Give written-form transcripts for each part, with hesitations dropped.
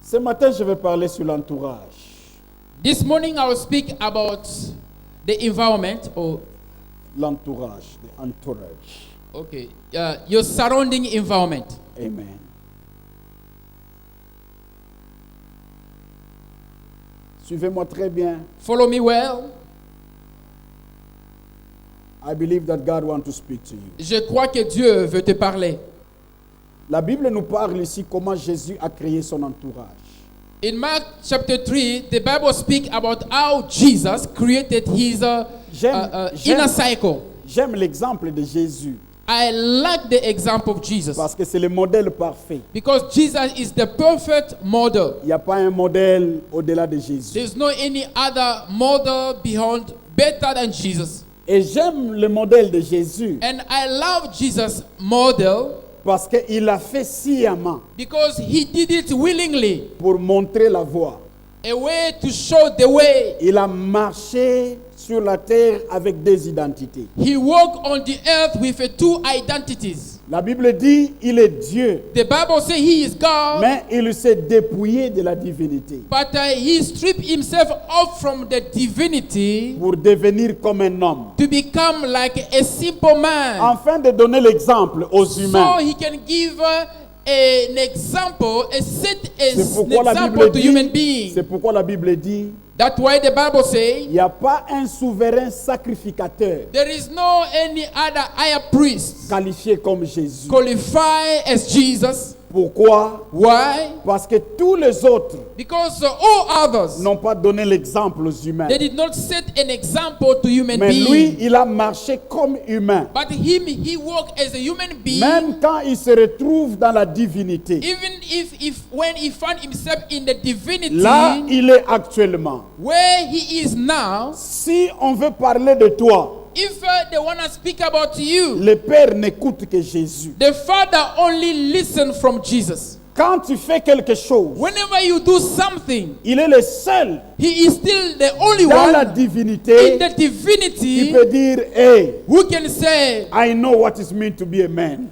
Ce matin, je vais parler sur l'entourage. This morning I will speak about the environment or L'entourage, the entourage. your surrounding environment. Amen. Suivez-moi très bien. Follow me well. I believe that God wants to speak to you. Je crois que Dieu veut te parler. La Bible nous parle ici comment Jésus a créé son entourage. In Mark chapter 3, the Bible speaks about how Jesus created his inner cycle. J'aime l'exemple de Jésus I like the example of Jesus parce que c'est le modèle parfait. because Jesus is the perfect model. Il n'y a pas un modèle au-delà de Jésus. There's no any other model beyond better than Jesus. Et j'aime le modèle de Jésus And I love Jesus' model parce qu'il l'a fait sciemment because he did it willingly, pour montrer la voie. a way to show the way. Il a marché sur la terre avec des identités. He walked on the earth with two identities. La Bible dit il est Dieu, The Bible says he is God, mais il s'est dépouillé de la divinité but he stripped himself off from the divinity pour devenir comme un homme, to become like a simple man, afin de donner l'exemple aux so humains. he can give an example, C'est pourquoi la example Bible to human dit, beings. c'est pourquoi la Bible dit, That's why the Bible says il n'y a pas un souverain sacrificateur there is no any other higher priest qualifié comme Jésus. qualified as Jesus. Pourquoi? Why? Parce que tous les autres Because all others, n'ont pas donné l'exemple aux humains. they did not set an example to human Mais lui, beings. il a marché comme humain. But he walked as a human being. Même quand il se retrouve dans la divinité. Even if when he found himself in the divinity, Là, il est actuellement. where he is now, Si on veut parler de toi, if they want to speak about you, le Père n'écoute que Jésus. the Father only listen from Jesus. Quand tu fais quelque chose, Whenever you do something, il est le seul he is still the only dans la one divinité in the qui divinity peut dire, hey, who can say, I know what it means to be a man.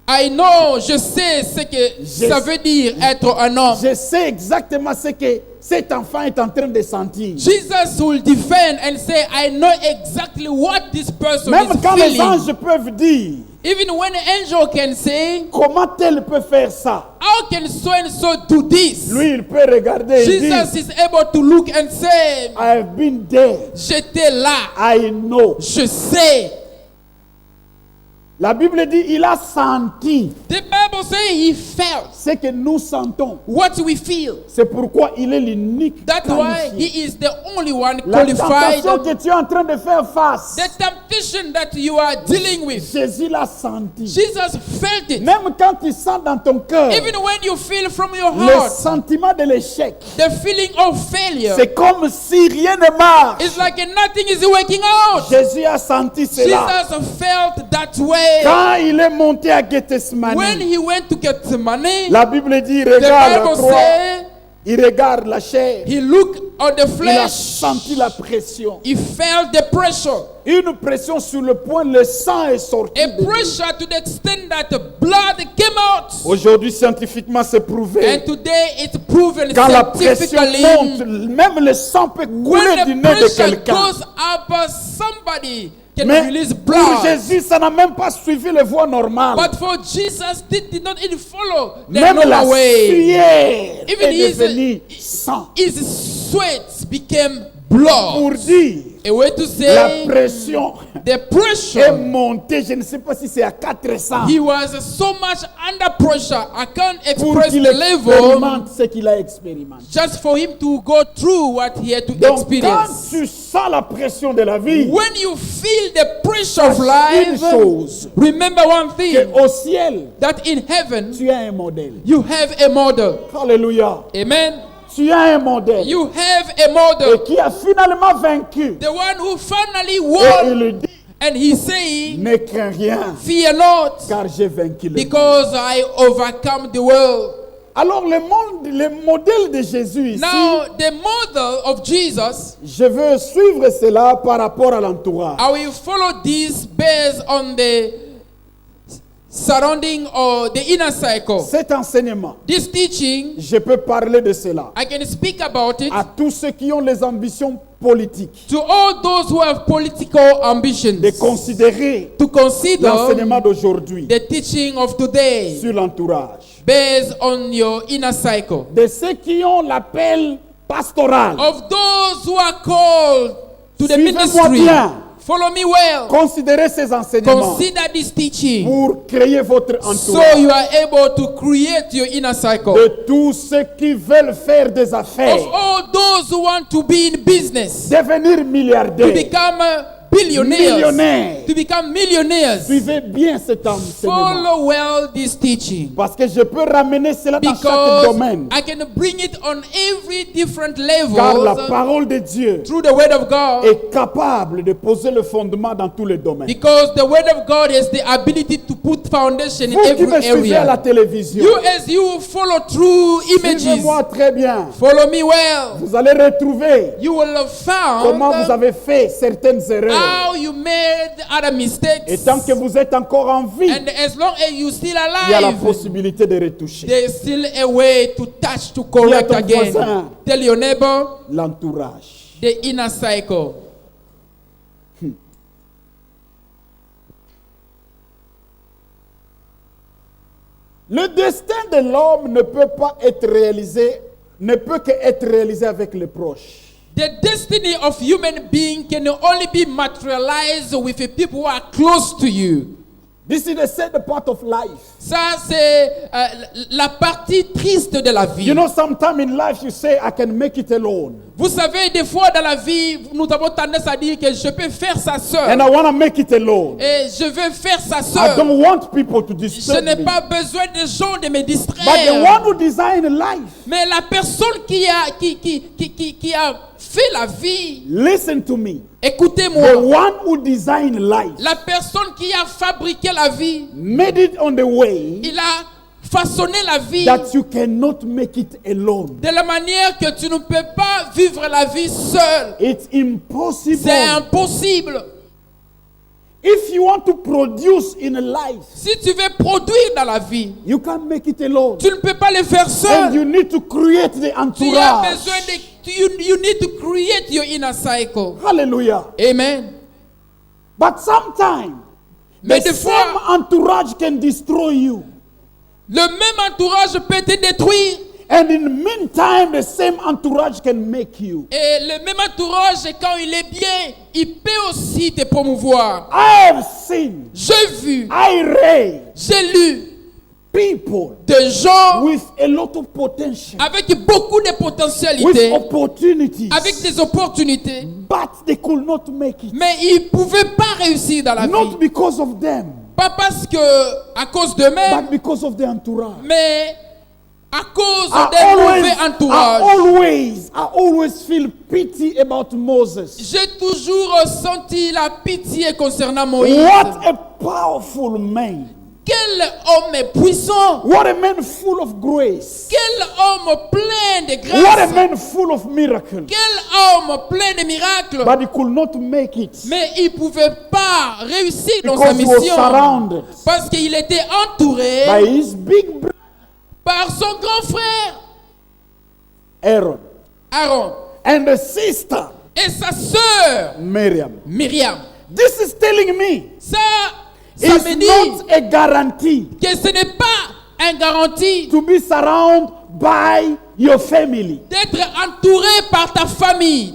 I know, je sais ce que ça veut dire être un homme. Je sais exactement ce que cet enfant est en train de sentir. Jesus will defend and say, I know exactly what this person Même is quand les feeling. anges peuvent dire, Even when an angel can say, comment tel peut faire ça? how can so and so do this? Lui, il peut regarder et dire, Jesus is able to look and say, I have been there. j'étais là, I know. je sais. La Bible dit, il a senti The Bible says he felt ce que nous sentons. what we feel. C'est pourquoi il est l'unique That's why qualifié. he is the only one La qualified. tentation que tu es en train de faire face, The temptation that you are dealing with, Jésus l'a senti. Jesus felt it. Même quand tu sens dans ton cœur Even when you feel from your le heart sentiment de l'échec, the feeling of failure, c'est comme si rien ne marche. it's like nothing is working out. Jésus a senti cela. Jesus felt that way. Quand il est monté à When Gethsemane, he went to Gethsemane, la Bible dit, the regarde la Bible croix, says il regarde la chair, he looked on the il a flesh, senti la pression. he felt the pressure. Une pression sur le point, le sang est sorti. A de lui. pressure to the extent that the blood came out. Aujourd'hui, scientifiquement, c'est prouvé. And today it's proven Quand la pression monte, scientifically, même le sang peut couler when du the nez de pressure quelqu'un. goes up, somebody can Mais release pour blood. Jésus, ça n'a même pas suivi les voies normales. But for Jesus, did not even follow the Même la normal way. sueur Even est devenue sang. his sweat became blood. Pour dire, A way to la say pression the est pressure. montée, je ne sais pas si c'est à 400, He was so much under pressure. I can't pour express qu'il the level expérimente ce qu'il a expérimenté. just for him to go through what he had to Donc, quand experience. tu sens la pression de la vie, When you feel the pressure of une life, chose, remember one thing, qu'au ciel, that in heaven tu as un modèle. you have a model. Alléluia. Amen. Tu as un modèle. You have a Et model. qui a finalement vaincu. The one who finally Et won. il dit, And he saying, ne crains rien, fear not, car j'ai vaincu le monde. because I overcome the world. Alors le modèle de Jésus ici, Now, the model of Jesus, je veux suivre cela par rapport à l'entourage. I will follow this based on the surrounding or the inner cycle. Cet enseignement, This teaching, je peux parler de cela I can speak about it à tous ceux qui ont les ambitions politiques to all those who have political ambitions, de considérer to consider l'enseignement d'aujourd'hui the teaching of today sur l'entourage, based on your inner cycle. de ceux qui ont l'appel pastoral. Of those who are called to the Suivez-moi ministry, bien. follow me well. Considérez ces enseignements Consider this teaching pour créer votre so entourage. you are able to create your inner cycle. De tous ceux qui veulent faire des affaires, Of all those who want to be in business, devenir to milliardaires, become billionaires, millionnaires. to become millionaires. Suivez bien cet enseignement. Follow well this teaching, Parce que je peux ramener cela dans chaque because domaine. I can bring it on every different Car la level parole de Dieu through the word of God. est capable de poser le fondement dans tous les domaines. Because the word of God has the ability to put foundation in Vous qui me every suivez à la area. télévision, You, as you follow through images, suivez-moi très bien. follow me well. Vous allez retrouver You will have comment vous found avez fait certaines erreurs. how you made other mistakes. Et tant que vous êtes encore en vie, And as long as you still il y a la alive, possibilité de retoucher. there is still a way to touch, to correct ton again. voisin. Tell your neighbor L'entourage. the inner cycle. Le destin de l'homme ne peut pas être réalisé, ne peut qu'être réalisé avec les proches. The destiny of human being can only be materialized with the people who are close to you. This is the sad part of life. Ça, c'est la partie triste de la vie. You know, sometimes in life you say, I can make it alone. Vous savez, des fois dans la vie, nous avons tendance à dire que je peux faire ça seul. And I want to make it alone. Et je veux faire ça I seul. don't want people to Je disturb n'ai me. pas besoin de gens de me But the distraire. one who designed life, Mais la personne qui a fait la vie, listen to me. The écoutez-moi, one who designed life la personne qui a fabriqué la vie, made it on the way il a façonné la vie that you cannot make it alone. de la manière que tu ne peux pas vivre la vie seul. It's impossible. C'est impossible. If you want to produce in a life, Si tu veux produire dans la vie, you can't make it alone. tu ne peux pas le faire And seul. you need to create the Tu as entourage. besoin de... You need to create your inner cycle. Hallelujah. Amen. But sometimes, Mais the des same fois, entourage can destroy you. le même entourage peut te détruire. And in the meantime, the same entourage can make you. Et le même entourage, quand il est bien, il peut aussi te promouvoir. I have seen, J'ai vu, I read j'ai lu people des gens with a lot of potential, avec beaucoup de with potentialités, opportunities, avec des opportunités, but they could not make it. mais ils ne pouvaient pas réussir dans la Not vie. because of them, Pas parce que, à cause d'eux-mêmes, but because of the entourage. mais à cause d'un mauvais entourage. I always feel pity about Moses. J'ai toujours ressenti la pitié concernant Moïse. What a powerful man. Quel homme est puissant! What a man full of grace. Quel homme plein de What a grâce! man full of miracles. Quel homme plein de miracles! But he could not make it Mais il ne pouvait pas réussir dans sa because he was mission surrounded parce qu'il était entouré by his big brother par son grand frère Aaron Aaron and the sister et sa sœur Miriam. Myriam. This is telling me Ça it's me dit not a guarantee que ce n'est pas un garantie to be surrounded by your family. d'être entouré par ta famille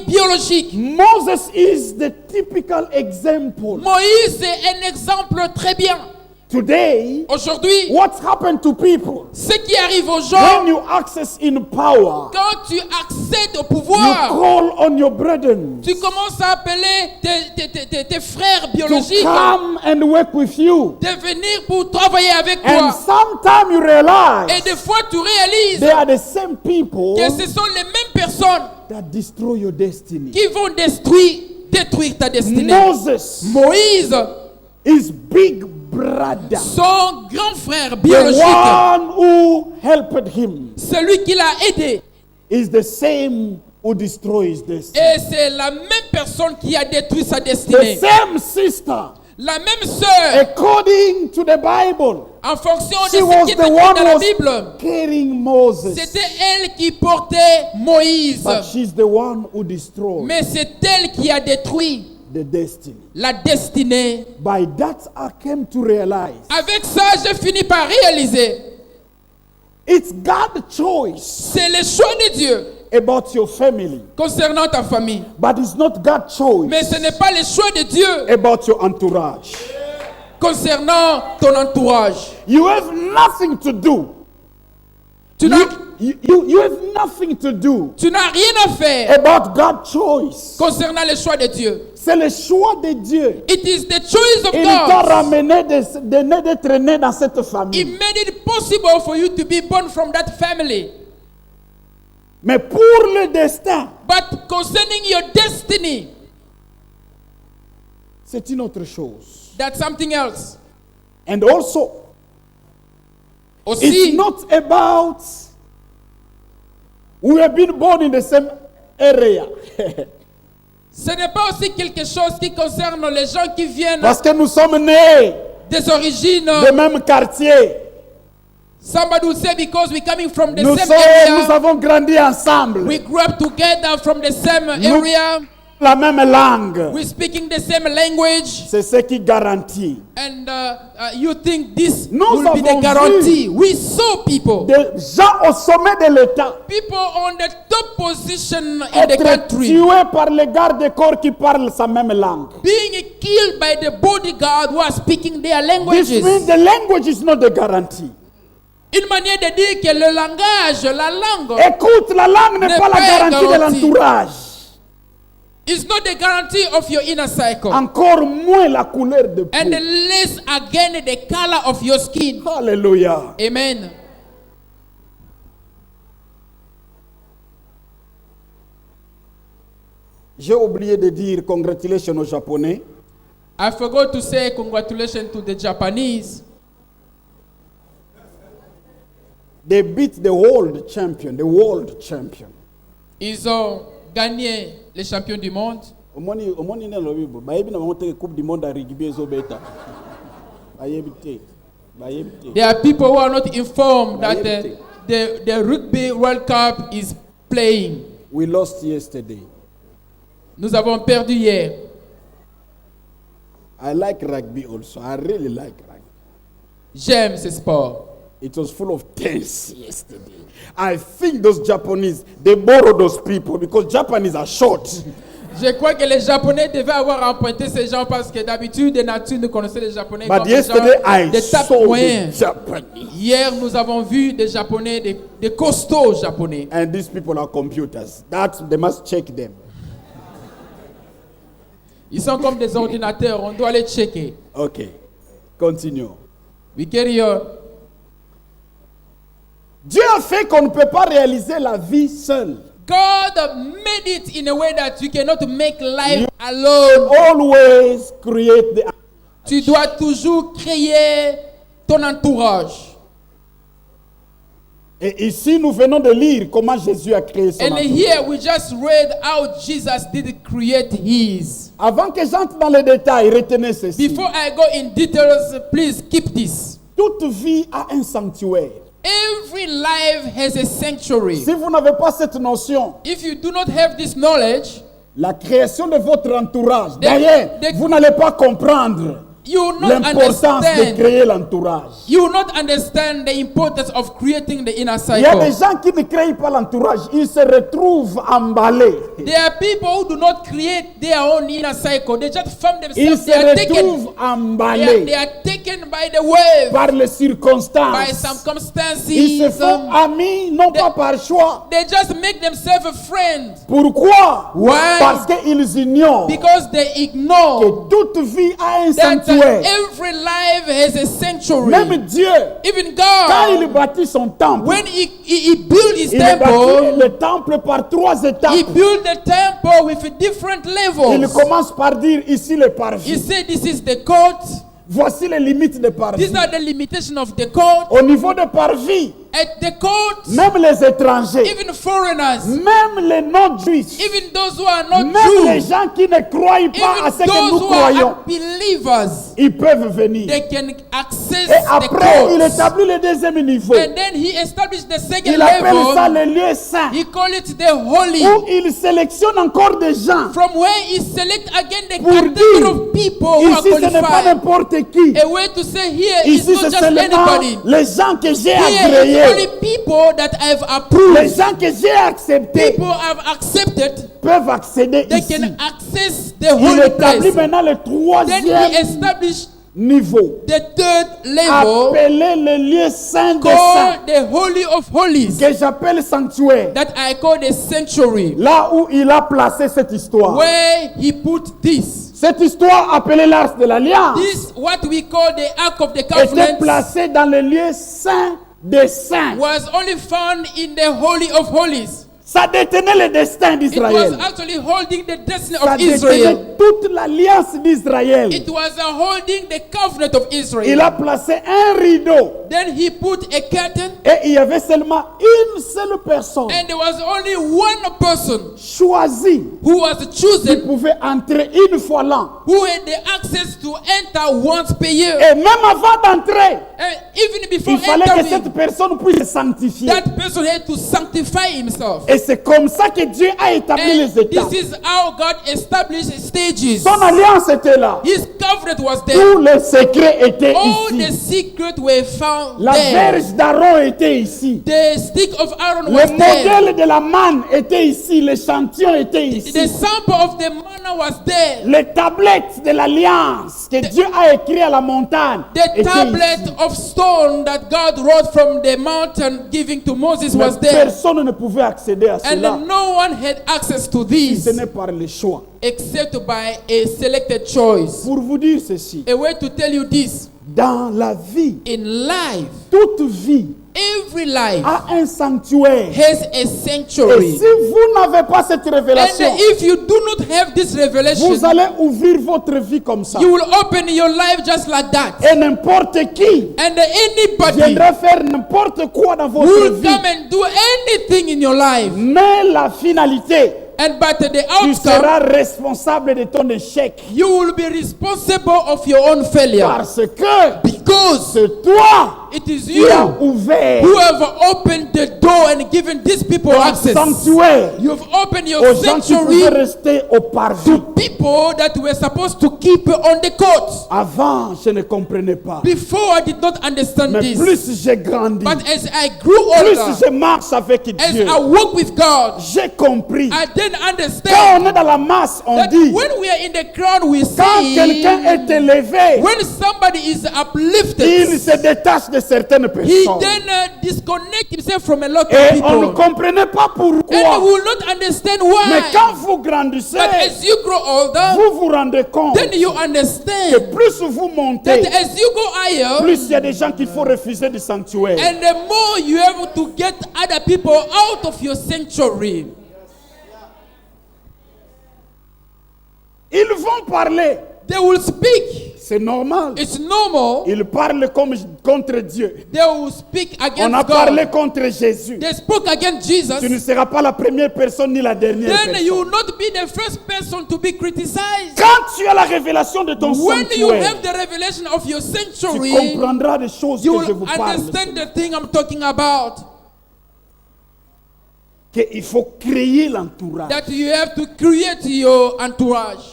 biologique. Moses is the typical example. Moïse est un exemple très bien. Today, Aujourd'hui, what's happened to people ce qui arrive aux gens, when you access in power, quand tu accèdes au you pouvoir, call on your brethren tu commences à appeler tes frères to biologiques come and work with you. de venir pour travailler avec And toi. sometimes you Et realize des fois, tu réalises they are the same people que ce sont les mêmes personnes that destroy your destiny. qui vont détruire ta destinée. Moses, Moïse, his big brother, son grand frère the biologique, one who helped him, celui qui l'a aidé, is the same who destroys destiny. et c'est la même personne qui a détruit sa The destinée. same sister La même sœur, according to the Bible, en fonction de she ce was qui est the écrit one dans la who was Bible, carrying Moses. c'était elle qui portait Moïse. But she's the one who destroyed Mais c'est elle qui a détruit the destiny. la destinée. By that, I came to realize Avec ça, j'ai fini par réaliser, it's God's choice c'est le choix de Dieu about your family, concernant ta famille. but it's not God's choice Mais ce n'est pas le choix de Dieu about your entourage. concernant ton entourage. You have nothing to do. Tu n'as You have nothing to do rien à faire about God's choice. concernant le choix de Dieu. C'est le choix de Dieu. It is the choice of Il t'a God. ramené d'être né dans cette He famille. made it possible for you to be born from that family. Mais pour le destin, But concerning your destiny, c'est une autre chose. that's something else. And also, it's Aussi, not about we have been born in the same area. ce n'est pas aussi quelque chose qui concerne les gens qui viennent Parce que nous sommes nés des origines. du même quartier. Somebody would say because we're coming from the Nous same nous area, avons grandi ensemble. we grew up together from the same area, La même langue. we're speaking the same language, C'est ce qui garantit. and you think this Nous will be the avons guarantee. We saw people, Des gens au sommet de l'État people on the top position in the être country, tués par les gardes corps qui parlent sa même langue. being killed by the bodyguard who are speaking their This languages. means the language is not the guarantee. Une manière de dire que le langage, la langue, Écoute, la langue n'est N'est pas la pas garantie de garantie. l'entourage. is not the guarantee of your inner cycle. Encore moins la couleur de peau. And less again the color of your skin. Alléluia. Amen. J'ai oublié de dire congratulations aux Japonais. I forgot to say congratulations to the Japanese. They beat the world champion, the world champion. Ils ont gagné les champions du monde. Omoni na lobibo. Bayebi na monte coupe du monde à rugby ezobeta. Bayebi te. Bayebi te. There are people who are not informed that Naivete. the Rugby World Cup is playing. We lost yesterday. Nous avons perdu hier. I like rugby also. I really like rugby. J'aime ce sport. It was full of tense yesterday. I think those Japanese, they borrowed those people because Japanese are short. Je crois que les Japonais devaient avoir emprunté ces gens parce que d'habitude, de nature, nous connaissons les Japonais But comme des gens yesterday I de tape saw the moyen. Japanese. Hier, nous avons vu des Japonais, des costauds Japonais. And these people are computers. They must check them. Ils sont comme des ordinateurs, on doit les checker. Okay, continue. We carry on. Dieu a fait qu'on ne peut pas réaliser la vie seul. God made it in a way that you cannot make life alone. Always create the... Tu dois toujours créer ton entourage. Et ici, nous venons de lire comment Jésus a créé son And entourage. here we just read how Jesus did create his. Avant que j'entre dans les détails, retenez ceci. Before I go in details, please keep this. Toute vie a un sanctuaire. Every life has a sanctuary. Si vous n'avez pas cette notion, If you do not have this knowledge, la création de votre entourage, The- d'ailleurs, the- vous n'allez pas comprendre you will not l'importance de understand. créer l'entourage. You will not understand the importance of creating the inner Il y a des cycle. gens qui ne créent pas l'entourage, ils se retrouvent emballés. There are people who do not create their own inner cycle. They just find Ils themselves. se They are taken. retrouvent They emballés are taken by the wave, par les by circonstances. circumstances. Ils se font amis, non pas par choix. They just make themselves a friend Pourquoi? Why? Parce qu'ils ignorent because they ignore que toute vie a un that sanctuaire. every life has a sanctuary. Même Dieu, Even quand il God, bâtit son temple, when he built his il bâtit temple, le temple par 3 étapes. he built the temple with different Il levels. commence par dire ici le He parvis. said, "This is the court. Voici les limites de parvis. These are the limitations of the court. Au niveau de parvis, At the court, même les étrangers, even foreigners, même les non-juifs, even those who are not Même les Jews, gens qui ne croient pas à ce even que nous those who croyons, are believers, ils peuvent venir. they can access Et the après, il courts. établit le deuxième niveau. And then he established the second Il appelle ça level. le lieu saint, He called it the holy, où il sélectionne encore des gens. from where he select again the Pour category dire, of people who are ici ce n'est pas qualified. n'importe qui. A way to say here is Ici not c'est just seulement anybody. les gens que j'ai Here is agréés, only people that I've les approved. gens que j'ai acceptés People have accepted. peuvent accéder They ici. can access the Il holy établit place. maintenant le Then troisième he established niveau, the third level, appelé le lieu saint des saints, called the Holy of Holies, que j'appelle sanctuaire. that I call the sanctuary, Là où il a placé cette histoire. where he put this. Cette histoire appelée l'Arche de l'Alliance This, what we call the Ark of the était Covenant, placée dans le lieu saint des saints. was only found in the Holy of Holies. Ça détenait le destin It was d'Israël. actually holding the destiny Ça of Israel. détenait toute l'alliance d'Israël. It was holding the covenant of Il Israel. a placé un rideau Then he put a curtain, et il y avait seulement une seule personne and there was only one person choisie who was qui chosen, pouvait entrer une fois l'an. who had the access to enter once per year. Et même avant d'entrer, And even before il fallait que cette entering, personne puisse se sanctifier. that person had to sanctify himself. Et c'est comme ça que Dieu a établi And les étapes. this is how God established stages. Son alliance était là. His covenant was there. Tous les secrets étaient All the ici. secrets were found La there. verge d'Aaron était ici. The stick of Aaron Le was there. modèle de la manne était ici. L'échantillon était ici. The sample of the manna was there. Les tablettes de l'alliance que Dieu a écrit à la montagne The étaient tablet ici. of stone that God wrote from the mountain giving to Moses Mais was there. personne ne pouvait accéder à cela And no one had access to si these ce n'est par le choix. except by a selected choice. Pour vous dire ceci, A way to tell you this, dans la vie, in life, toute vie every life a un sanctuaire. has a Et sanctuary. si vous n'avez pas cette And révélation, if you do not have this revelation, vous allez ouvrir votre vie comme ça. you will open your life just like that. Et n'importe qui And anybody viendra faire n'importe quoi dans votre will vie. come and do anything in your life. Mais la finalité, And but the tu outcome, seras responsable de ton échec. you will be responsible of your own failure. Parce que Because c'est toi it is qui as you ouvert who have opened the door and given these people ton access. sanctuaire You have opened your aux gens qui pouvaient sanctuary rester au parvis. people that were supposed to keep on the court. Avant, je ne comprenais pas. Before I did not understand Mais this. plus j'ai grandi, But as I grew plus older, je marche avec as Dieu, I walk with God, j'ai compris. I then Quand understand on est dans la masse, on that dit, when we are in the crowd, we quand quelqu'un say, est élevé, when somebody is il uplifted, se détache de certaines he personnes. then disconnect himself from a lot of Et on ne people. comprenait pas And we pourquoi. will not understand Mais why. quand vous grandissez, But as you grow older, vous vous rendez compte then you que understand plus vous that montez, as you go higher, plus il y a des gens qu'il faut refuser du sanctuaire. and the more you have to get other people out of your sanctuary. Ils vont parler. They will speak. C'est normal. It's normal. Ils parlent comme contre Dieu. They will speak On a against parlé God. contre Jésus. They spoke against Jesus. Tu ne seras pas la première personne ni la dernière Then you personne. will not be the first person to be criticized. Quand tu as la révélation de ton When you sanctuaire, have the revelation of your tu sanctuary, comprendras des choses you que je will vous parle. understand the thing I'm talking about. Qu'il faut créer l'entourage. That you have to create your entourage.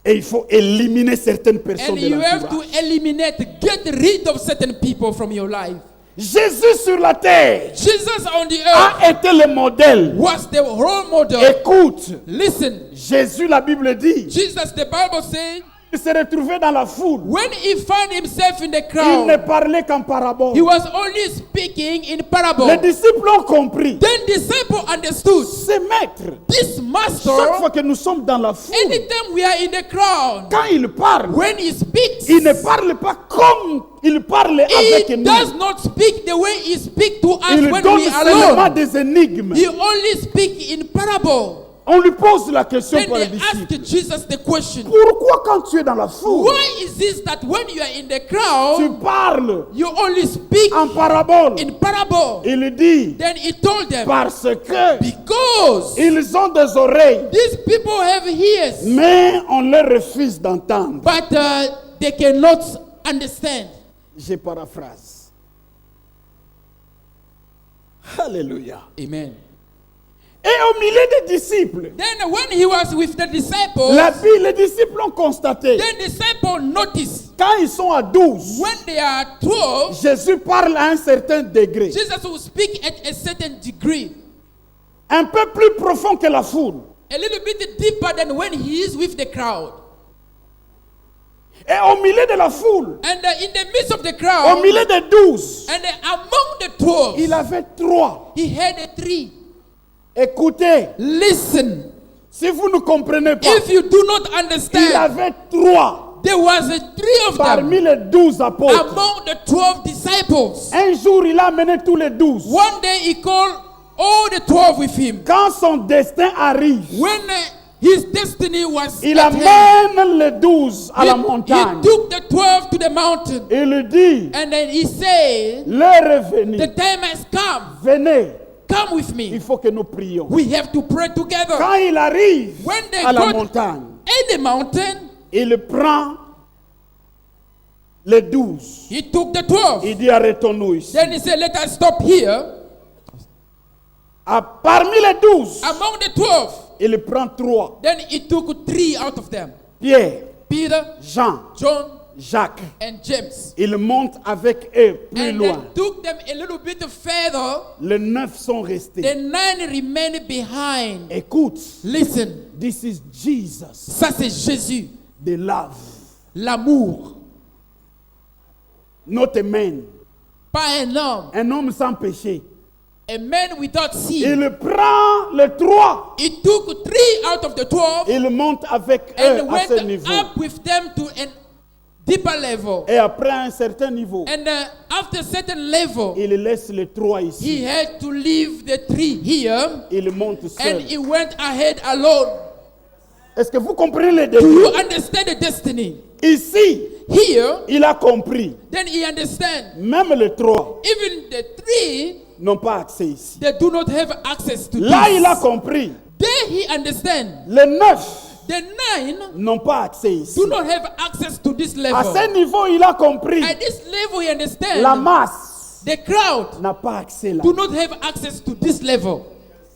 Et il faut éliminer certaines personnes And de you have to l'entourage. eliminate, get rid of certain people from your life. Jésus sur la terre Jesus on the earth a été le modèle. was the role model. Écoute, Listen, Jésus, la Bible dit, Jesus, the Bible says, il se retrouvait dans la foule. when he found himself in the Il ne crowd, parlait qu'en parabole. he was only speaking in Les parable. disciples ont compris. Then disciple understood, Ce maître, this chaque master, fois que nous sommes dans la foule, anytime we are in the crowd, quand il parle, when he speaks, il ne parle pas comme il parle avec he nous. does not speak the way he speaks to us Il when donne we are seulement alone. des énigmes. He only speaks in parable. On lui pose la question Then par les they ask disciples. Jesus the question. Pourquoi quand tu es dans la foule, Why is this that when you are in the tu crowd, parles you only speak en parabole? in parable? Il dit, Then he told them, parce que because ils ont des oreilles, these people have ears, mais on leur refuse d'entendre. but they cannot understand. Je paraphrase. Alléluia. Amen. Et au milieu des disciples, Then when he was with the disciples, les disciples ont constaté, then disciples noticed quand ils sont à 12, when they are 12, Jésus parle à un certain degré, Jesus will speak at a certain degree, un peu plus profond que la foule. a little bit deeper than when he is with the crowd. Et au milieu de la foule, And in the midst of the au crowd, milieu des 12, and among the 12, il avait 3. he had a 3. Écoutez, Listen, si vous ne comprenez pas, if you do not il understand, avait 3 there was a 3 of parmi them les 12 apôtres. among the 12 disciples. Un jour, il a amené tous les 12. One day he called all the 12 with him. Quand son destin arrive, When his destiny was il at hand, amène les 12 à la he montagne. took the 12 to the mountain. Il dit, And then he said, l'heure est venue. the time has come. Venez, Come with il me. faut que nous prions. We have to pray together. Quand il arrive When they à la got montagne, in the mountain, il prend les 12. he took the 12. Il dit, arrêtons-nous ici. Then he said, let us stop here. Parmi les 12, Among the 12, il prend 3. then he took 3 out of them. Pierre, Peter, Jean, John, Jacques. and James. Il monte avec eux plus And loin. then took them a little bit further. Les 9 sont restés. The 9 remained behind. Écoute, Listen, this is Jesus, ça c'est Jésus, the love, l'amour. not a man, Pas un homme sans péché. a man without sin. Il prend les 3, He took 3 out of the 12 il monte avec eux and à went ce niveau. up with them to a deeper level. Et après un certain niveau, And after a certain level, il laisse les 3 ici. he had to leave the 3 here Il monte seul. and he went ahead alone. Est-ce que vous comprenez les Do débuts? you understand the destiny? Ici, Here, il a compris. then he understands. Même les 3 Even the 3, n'ont pas accès ici. they do not have access to Là, il a this. compris. There he understands. Les 9 The 9 n'ont pas accès ici. do not have access to this À level. ce niveau, il a compris. At this level, he understands. La masse The crowd n'a pas accès là. do not have access to this level.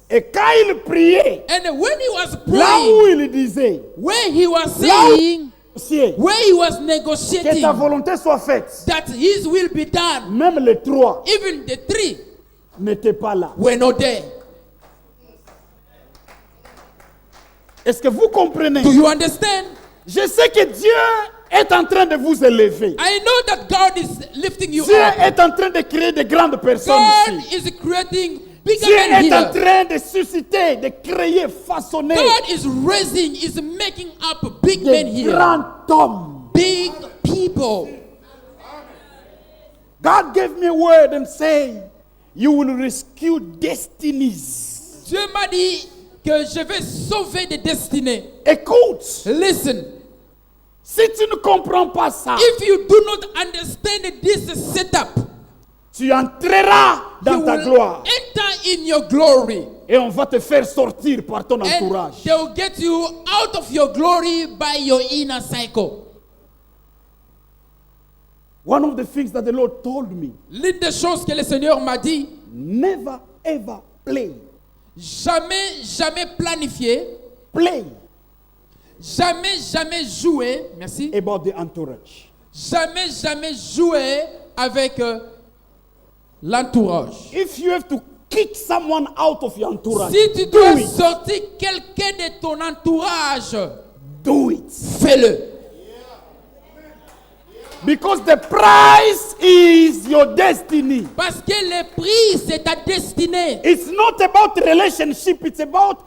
Et quand il priait, And when he was là où praying, il disait, where he was là où saying, Ciel, where he was que negotiating ta volonté soit faite, that his will be done, même les 3 even the 3 n'étaient pas là. were not there. Est-ce que vous comprenez? Do you understand? Je sais que Dieu est en train de vous élever. I know that God is lifting you Dieu up. est en train de créer de grandes personnes God ici. is creating bigger Dieu men est en here. train de susciter, de créer, façonner God is raising, is making up big men de here. grands hommes. Big people. God gave me a word and say, you will rescue destinies. Dieu m'a dit que je vais sauver des destinées. Écoute, Listen, si tu ne comprends pas ça, if you do not understand this setup, tu entreras dans you ta will gloire enter in your glory. et on va te faire sortir par ton And entourage. they will get you out of your glory by your inner cycle. One of the things that the Lord told me, L'une des choses que le Seigneur m'a dit, never ever play. jamais planifier, Play jamais jouer, merci, about the entourage. jamais jouer avec l'entourage. If you have to kick someone out of your entourage, Si tu do dois it. sortir quelqu'un de ton entourage, Do it. fais-le. Because the price is your destiny. Parce que le prix, c'est ta destinée. It's not about relationship, it's about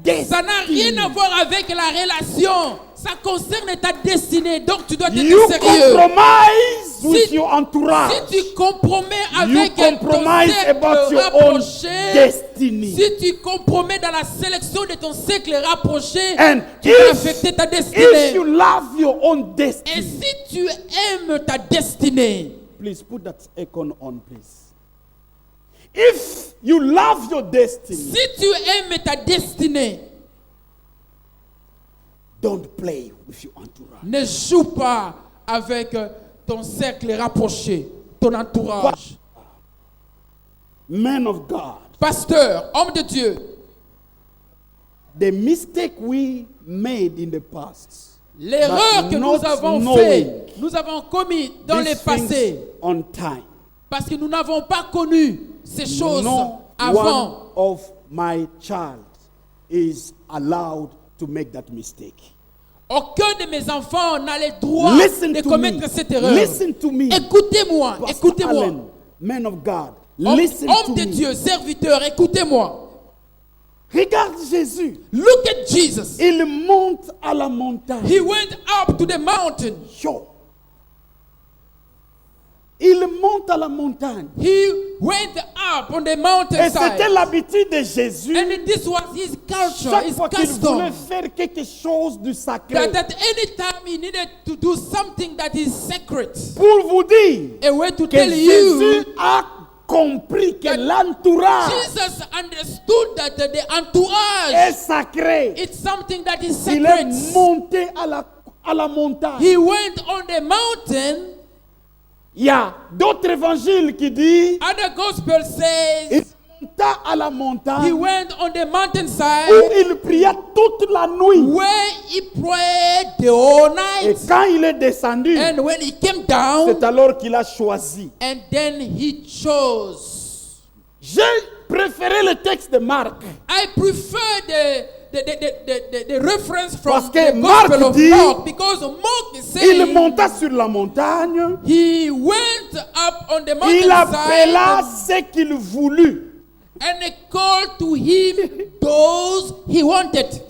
Ça n'a rien destiny. à voir avec la relation. Ça Ça concerne ta destinée, donc tu dois You être sérieux. compromise with your entourage. Si tu compromets You avec ton compromise cercle about your own rapproché, destiny. si tu compromets dans la sélection de ton cercle rapproché, And tu vas affecter ta if destinée. you love your own Et destiny, si tu aimes ta destinée, please put that icon on, please. If you love your destiny, si tu aimes ta destinée, don't play with your entourage. ne joue pas avec ton cercle rapproché, ton entourage. Men of God, Pasteur, homme de Dieu, the mistake we made in the past, l'erreur but que not nous avons knowing fait, nous avons commis dans these le passé, things on time. parce que nous n'avons pas connu ces choses No avant. one of my child is allowed to make that mistake. Aucun de mes enfants n'a le droit Listen de to commettre me. cette erreur. Listen to me. Écoutez-moi, Pastor écoutez-moi. Allen, man of God, Homme, listen homme to de me. Dieu, serviteur, écoutez-moi. Regarde Jésus. Look at Jesus. Il monte à la montagne. He went up to the mountain. Yo. Il monte à la montagne. He went up on the Et c'était mountainside. l'habitude de Jésus. And this was his culture, Chaque his fois qu'il voulait custom. faire quelque chose de sacré. That at any time he needed to do something that is sacred. Pour vous dire A way to que tell Jésus you, a compris que that l'entourage Jesus understood that the est entourage, sacré. it's something that is Il sacred. est monté à la montagne. He went on the mountain. Il y a d'autres évangiles qui disent Other gospel il says monta à la he montagne went on the où mountainside il pria toute la nuit. where he prayed the whole Et night. quand il est descendu, And when he came down, c'est alors qu'il a choisi. and then he chose. J'ai préféré le texte de Marc. I prefer the reference Parce from que the Marc Gospel of dit, Mark, because Mark is Il saying monta sur la montagne. he went up on the Il appela mountainside ce qu'il voulut. and he called to him those he wanted.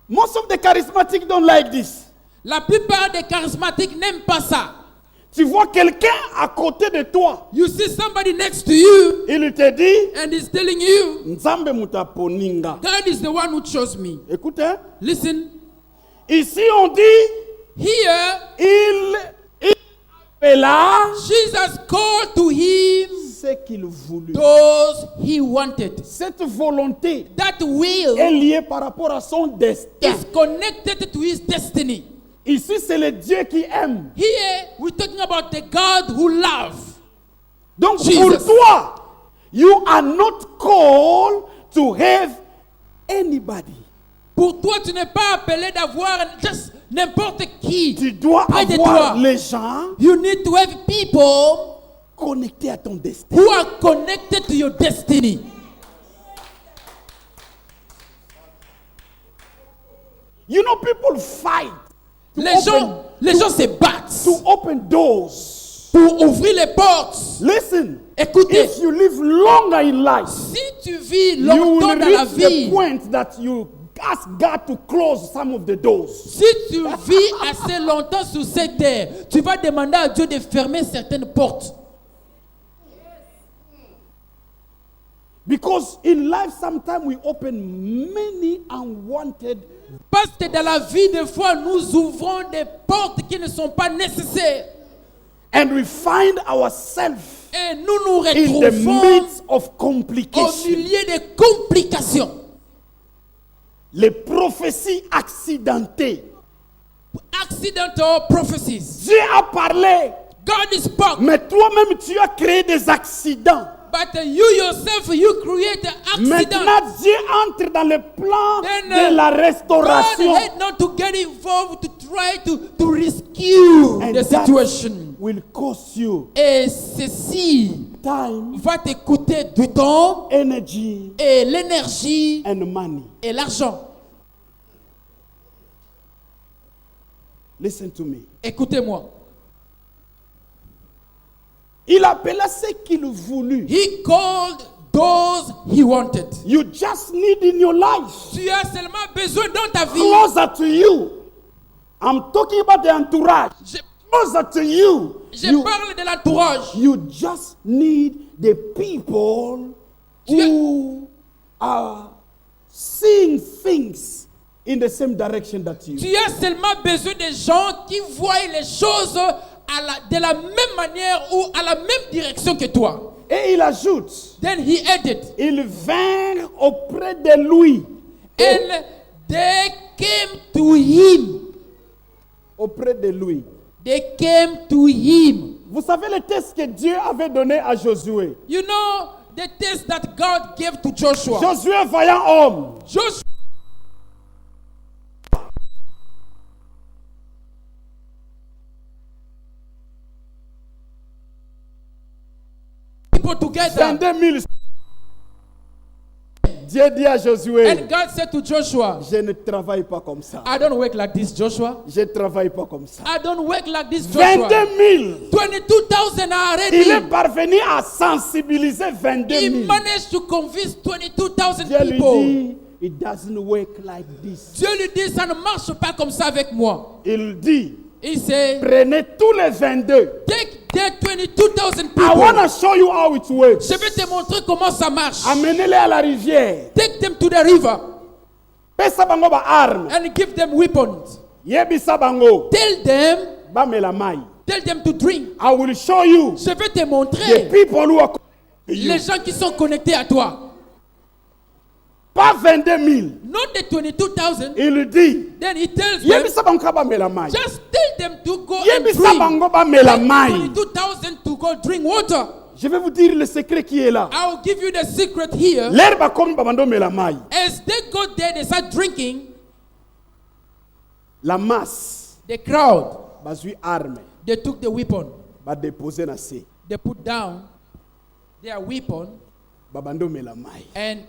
Most of the charismatics don't like this. La plupart des charismatiques n'aiment pas ça. Tu vois quelqu'un à côté de toi. You see somebody next to you Il te dit, and he's telling you, Nzambe mutaponinga. God is the one who chose me. Écoute, hein? Listen, Ici on dit, here il appela Jesus called to him ce qu'il voulut. those he wanted. Cette volonté That will est liée par rapport à son destin. is connected to his destiny. Ici, c'est le Dieu qui aime. Here we're talking about the God who loves. Donc Jesus. pour toi, you are not called to have anybody. Pour toi, tu n'es pas appelé d'avoir just n'importe qui. Tu dois près de avoir toi. les gens You need to have people connectés à ton destin. who are connected to your destiny. You know, people fight to Les gens se battent to open doors. pour ouvrir les portes. Listen, Écoutez, if you live longer in life, si tu vis you longtemps will dans la reach the vie, point that you ask God to close some of the doors. si tu vis assez longtemps sur cette terre, tu vas demander à Dieu de fermer certaines portes. Because in life, sometimes we open many unwanted. Parce que dans la vie, des fois, nous ouvrons des portes qui ne sont pas nécessaires. And we find ourselves Et nous nous in the retrouvons midst of au complications. milieu de complications. Les prophéties accidentées. Accidental prophecies. Dieu a parlé, God spoke, mais toi-même tu as créé des accidents. but you yourself, you create an accident. Maintenant, Dieu entre dans le plan Then, de la God restauration. had not to get involved to try to rescue And the that situation. will cost you Et ceci time, va te coûter du temps energy, et l'énergie and money. et l'argent. Listen to me. Écoutez-moi. Il appela ce qu'il voulut. He called those he wanted. You just need in your life. Tu as seulement besoin dans ta vie. Closer to you. I'm talking about the entourage. Closer to you. Je parle de l'entourage. You just need the people who are seeing things in the same direction that you. Tu as seulement besoin des gens qui voient les choses de la même manière ou à la même direction que toi. Et il ajoute, Then he added, ils vinrent auprès de lui. and they came to him. Auprès de lui. They came to him. Vous savez le test que Dieu avait donné à Josué. You know the test that God gave to Joshua. Josué, vaillant homme. Joshua. People together. 22 000. Dieu dit à Josué, And God said to Joshua, je ne travaille pas comme ça. I don't work like this, Joshua. Je ne travaille pas comme ça. I don't work like this, Joshua. 22 000. 22,000 are Il est already. parvenu à sensibiliser 22 He 000. managed to convince 22,000 Dieu lui people. dit, it doesn't work like this. Dieu lui dit, ça ne marche pas comme ça avec moi. Il dit, Il dit, prenez tous les 22. take the 22,000 I want people. to show you how it works. Je vais te montrer comment ça marche. Amenez-les à la rivière. Take them to the river Pesa bango ba arme. and give them weapons. Yebisa bango. Tell them, Ba melamai. tell them to drink. I will show you Je vais te the montrer people who are connected to you. les gens qui sont connectés à toi. Pas 22 000. Not the 22,000. Il dit, Then he tells them, yebisa bango ba melamai. just tell them to go and Yebisa drink. bango ba Take melamai. 22,000 to go drink water. Je vais vous dire le secret qui est là. I'll give you the secret here. L'herbe comme babando melamai. As they go there, they start drinking. La masse, The crowd, bazui arme, they took the weapon. ba déposer na se. They put down their weapon Babando melamai. and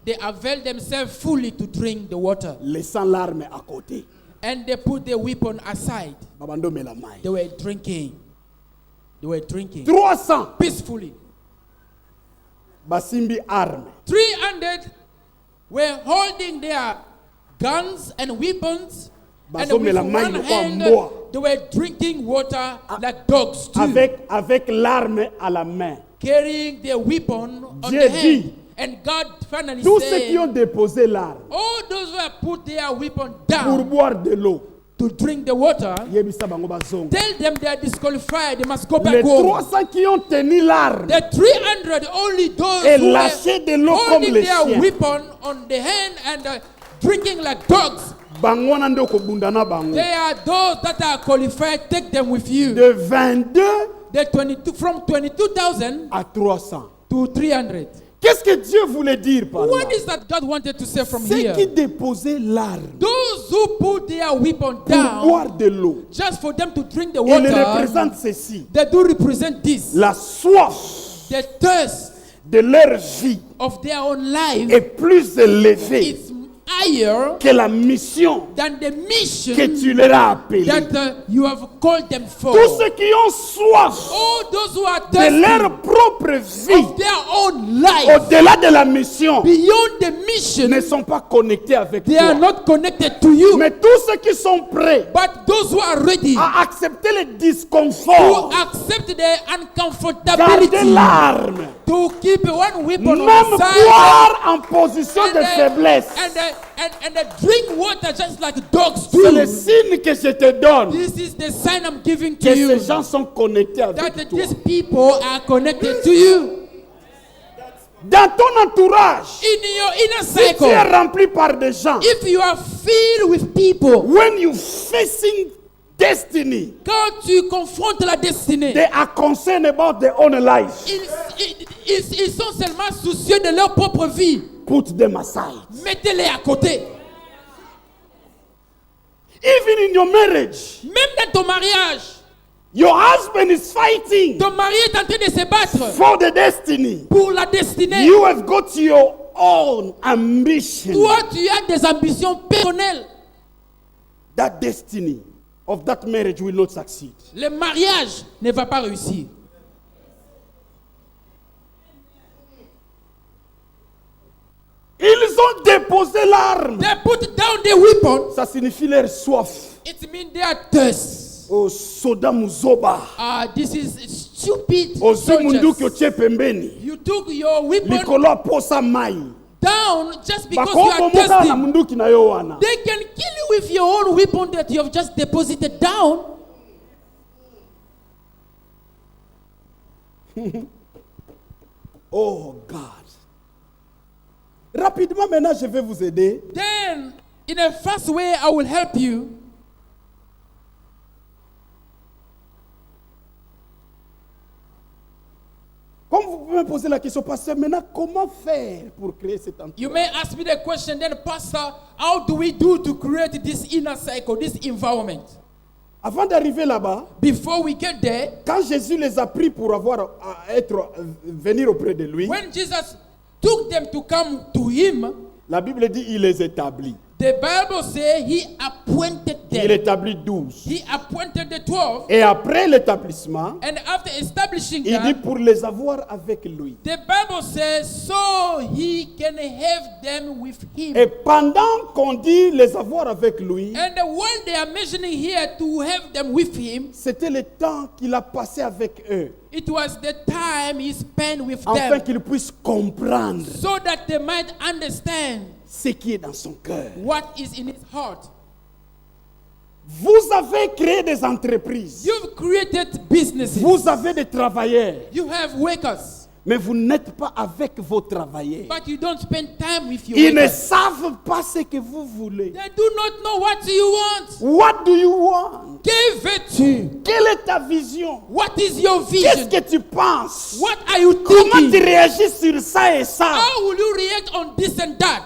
they avail themselves fully to drink the water. Laissant l'arme à côté. And they put the weapon aside. Babando melamai. They were drinking. They were drinking 300 peacefully. basimbi arme. 300 were holding their guns and weapons. And Bazo with melamai one no kwa hand, mboa. they were drinking water like dogs too. Avec l'arme à la main. Carrying their weapon on Dieu the hand. dit, And God finally tous ceux qui said, ont déposé l'arme all those who have put their weapon pour down boire de l'eau, to drink the water, yebisa bango bazonga. tell them they are disqualified. They must go Les back home. 300 qui ont tenu l'arme The 300, only those et who were lâché de l'eau comme holding les their chiens. weapon on the hand and drinking like dogs. Bango wana ndio kobunda na bango. They are those that are qualified. Take them with you. De 22 The 22 from 22,000 à 300. to 300. Qu'est-ce que Dieu voulait dire par là? What is that God wanted to say from Ceux here? qui déposaient l'arme Those who put their weapon pour down boire de l'eau, just for them to drink the il water, représente ceci. they do represent this. La soif The thirst de leur vie of their own life est plus élevée is higher que la mission than the mission que tu leur as appelée. that you have called them for. Tous ceux qui ont soif All those who are de thirsty leur propre vie, of their own life, au-delà de la mission, beyond the mission, ne sont pas connectés avec they are toi. not connected to you. Mais tous ceux qui sont prêts But those who are ready à accepter le to disconfort, accept the garder uncomfortability, l'arme, to keep one weapon on même the side, boire en position de faiblesse, and drink water just like dogs c'est le do. signe que je te donne This is the sign I'm giving to que you, ces gens sont connectés avec that toi. these people are connected to you. Dans ton entourage, In your inner si tu es cycle, rempli par des gens, if you are filled with people, when you facing destiny, quand tu confrontes la destinée, they are concerned about their own life. ils sont seulement soucieux de leur propre vie. Put them aside. Mettez-les à côté. Even in your marriage, Même dans ton mariage, your husband is fighting ton mari est en train de se battre for the destiny. pour la destinée. You have got your own ambition. Toi, tu as des ambitions personnelles. That destiny of that marriage will not succeed. Le mariage ne va pas réussir. Ils ont déposé l'arme. They put down the weapon. Ça signifie leur soif. It means they are thirst. Oh, soda muzoba. This is stupid Ozimunduki soldiers. otie pembeni. You took your weapon Likolo aposa mai. down just because you are Bakobomoka na thirsty. munduki na yo wana. They can kill you with your own weapon that you have just deposited down. Oh God. Rapidement maintenant, je vais vous aider. Then, in a fast way, I will help you. Comme vous pouvez me poser la question, pasteur, maintenant, comment faire pour créer cet entourage? You may ask me the question, then, Pastor, how do we do to create this inner cycle, this environment? Avant d'arriver là-bas, Before we get there, quand Jésus les a pris pour venir auprès de lui, when Jesus took them to come to him, la Bible dit il les établit. the Bible says he appointed Il them. établit 12. He appointed the 12, Et après l'établissement, and after establishing il dit them, pour les avoir avec lui. the Bible says so he can have them with him. Et pendant qu'on dit les avoir avec lui, And the word they are mentioning here to have them with him, c'était le temps qu'il a passé avec eux, it was the time he spent with afin them, qu'ils puissent comprendre so that they might understand ce qui est dans son cœur. what is in his heart. Vous avez créé des entreprises, You've created businesses. vous avez des travailleurs, You have workers, mais vous n'êtes pas avec vos travailleurs. but you don't spend time with your Ils ne workers. savent pas ce que vous voulez. They do not know what you want. What do you want? Que veux-tu? Quelle est ta vision? What is your Qu'est-ce vision? que tu penses? What are you Comment tu thinking? réagis sur ça et ça? How will you react on this and that?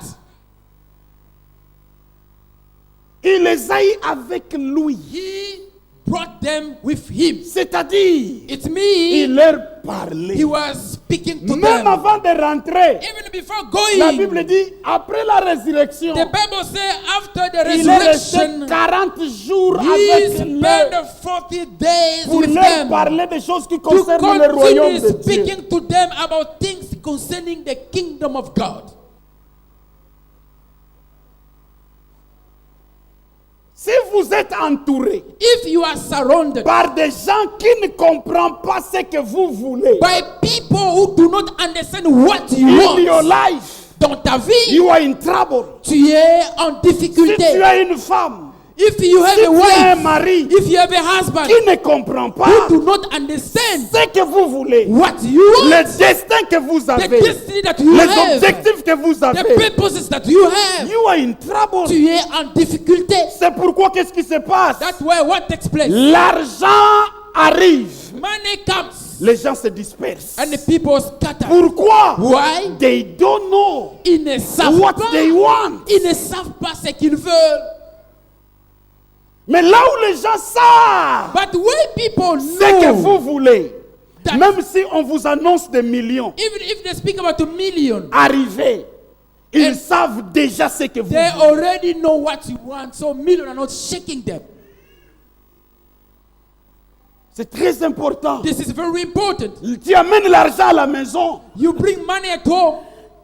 Il les a eu avec lui. He brought them with him. C'est-à-dire, It il means leur parlait. he was speaking to Même them. avant de rentrer, Even before la going, Bible dit, après la résurrection, the Bible says after the il est resté resurrection, 40 jours he avec spent eux 40 days pour with leur them parler des choses qui to concernent le royaume de continue Dieu. speaking to them about things concerning the kingdom of God. Si vous êtes entouré If you are surrounded par des gens qui ne comprennent pas ce que vous voulez, by people who do not understand what you in your want life, dans ta vie, you are in trouble. tu es en Si tu difficulté. as une femme, If you have si a tu as un wife, mari if you have a husband qui ne comprend pas who do not understand ce que vous voulez, what you le want, destin que vous the avez, destiny that you les have, objectifs que vous the avez, purposes that you have, you are in trouble. tu es en difficulté. C'est pourquoi qu'est-ce qui se passe? That's why what takes place. L'argent arrive, Money comes les gens se dispersent. and the people scatter. Pourquoi? Why? They don't know Ils ne savent what pas. they want. Ils ne savent pas ce qu'ils veulent. Mais là où les gens savent But when people ce que know, vous voulez, that même si on vous annonce des millions, even if they speak about a million, arrivez, ils And savent déjà ce que vous they voulez. already know what you want. So million are not shaking them. C'est très important. This is very important. Tu amènes l'argent à la maison, You bring money at home.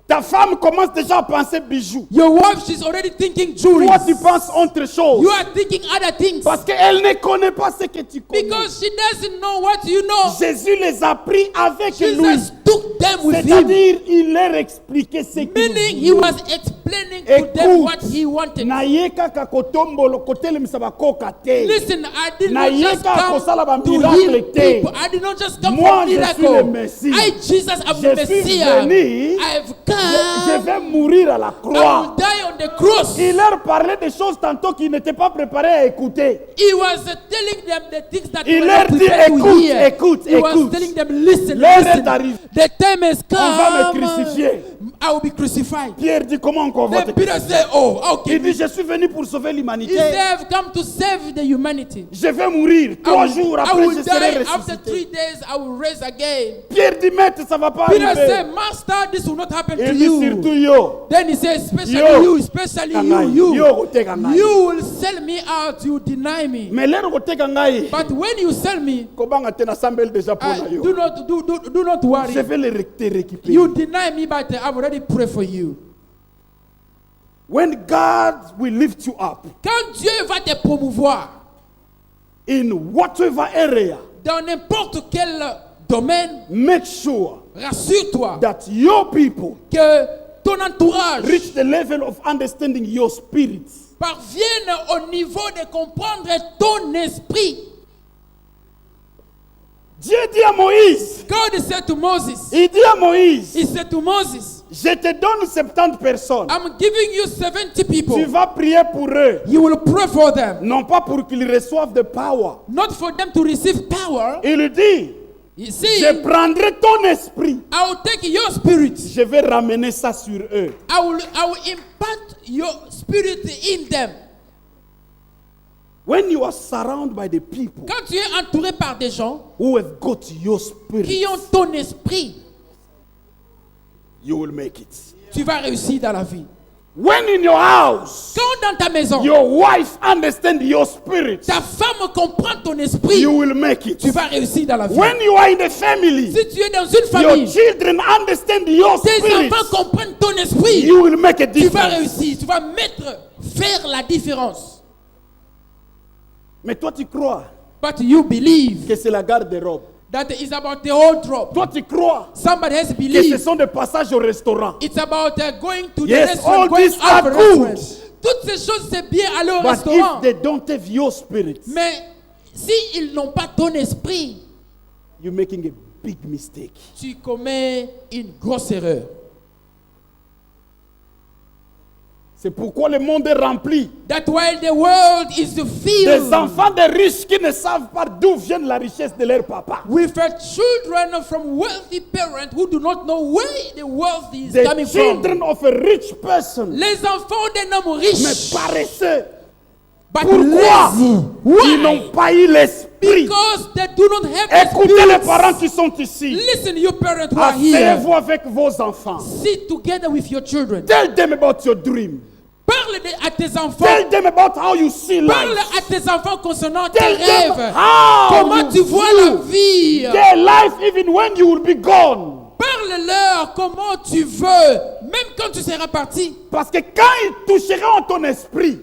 ta femme commence déjà à penser bijoux. Your wife, she's already thinking jewelry. Toi, tu penses autre chose. You are thinking other things. Parce qu'elle ne connaît pas ce que tu connais. Because she doesn't know what you know. Jésus les a pris avec lui. Jesus took them with him. C'est-à-dire, il leur expliquait ce qu'il Meaning he voulait. was explaining to them what he wanted. naye kaka kotombolo kotelemisa bakoka te. Listen, I did Na not just yeka kosala ba come to miracle heal te. people. I did not just come Moi, for je suis le miracle. Messie. I, Jesus, am the Je suis Messiah. venu. I have Je come. vais mourir à la I will croix. die on the cross. Il leur parlait des choses tantôt qu'ils n'étaient pas préparés à écouter. He was telling them the things that Il were leur not dit, prepared to écoute, hear. écoute, He was écoute. telling them, listen, L'heure est listen. arrivée. The time has On va me come. crucifier. I will be crucified. Pierre dit, comment on va te Then Peter crucifier? said, oh, okay. Il dit, je suis venu pour sauver He l'humanité. said, I've come to save the humanity. Je vais mourir. I 3 will, jours I après, will je serai die. After 3 ressuscité. days, I will rise again. Pierre dit, maître, ça va pas Peter arriver. said, Master, this will not happen to Il dit surtout you. yo. Then he said, especially Yo. you, especially Kangai. you. Yo, oteka ngai. You will sell me out, you deny me. Mais lero koteka ngai. But when you sell me, Kobanga tena sambel déjà pour na yo. do not worry. Je vais te récupérer. You deny me, but I've already prayed for you. When God will lift you up Quand Dieu va te promouvoir in whatever area, dans n'importe quel domaine, make sure rassure-toi that your people que ton entourage reach the level of understanding your spirit. parvienne au niveau de comprendre ton esprit. Dieu dit à Moïse, God said to Moses, il dit à Moïse, he said to Moses, je te donne 70 personnes. I'm giving you 70 people. Tu vas prier pour eux. You will pray for them. Non pas pour qu'ils reçoivent de power. Not for them to receive power. Il dit, You see, je prendrai ton esprit. I will take your spirit. Je vais ramener ça sur eux. I will impart your spirit in them. When you are surrounded by the people Quand tu es entouré par des gens who have got your qui spirit, ont ton esprit, you will make it. tu vas réussir dans la vie. When in your house, Quand dans ta maison, your wife understands your spirit, ta femme comprend ton esprit, you will make it. tu vas réussir dans la vie. When you are in the family, Si tu es dans une your famille, children understand your tes spirit, enfants comprennent ton esprit, you will make a tu vas difference. réussir, tu vas faire la différence. Mais toi tu crois But you believe que c'est la garde-robe. that it's about the wardrobe. Toi tu crois Somebody else que ce believes sont des passages au restaurant. it's about going to Yes, the restaurant, all going these out are of the good. restaurant. Toutes ces choses, c'est bien aller au But restaurant. if they don't have your spirit, Mais si ils n'ont pas ton esprit, you're making a big mistake. tu commets une grosse erreur. C'est pourquoi le monde est rempli That's why the world is filled des enfants de riches qui ne savent pas d'où vient la richesse de leur papa. with children from wealthy parents who do not know where the wealth is The coming children from. of a rich person, Les enfants d'un homme mais riche, paresseux. but Pourquoi lazy. ils Why? n'ont pas eu l'esprit? Because they do not have the Écoutez les spirit. parents qui sont ici. Listen, you parents who are here. Asseyez-vous avec vos enfants. Sit together with your children. Tell them about your dream. Parle à tes enfants. Tell them about how you see Parle life. à tes enfants concernant tes Tell them rêves. how Comment you tu vois view la vie. their life even when you will be gone. Parle-leur comment tu veux, même quand tu seras parti. Parce que quand ils toucheront ton esprit,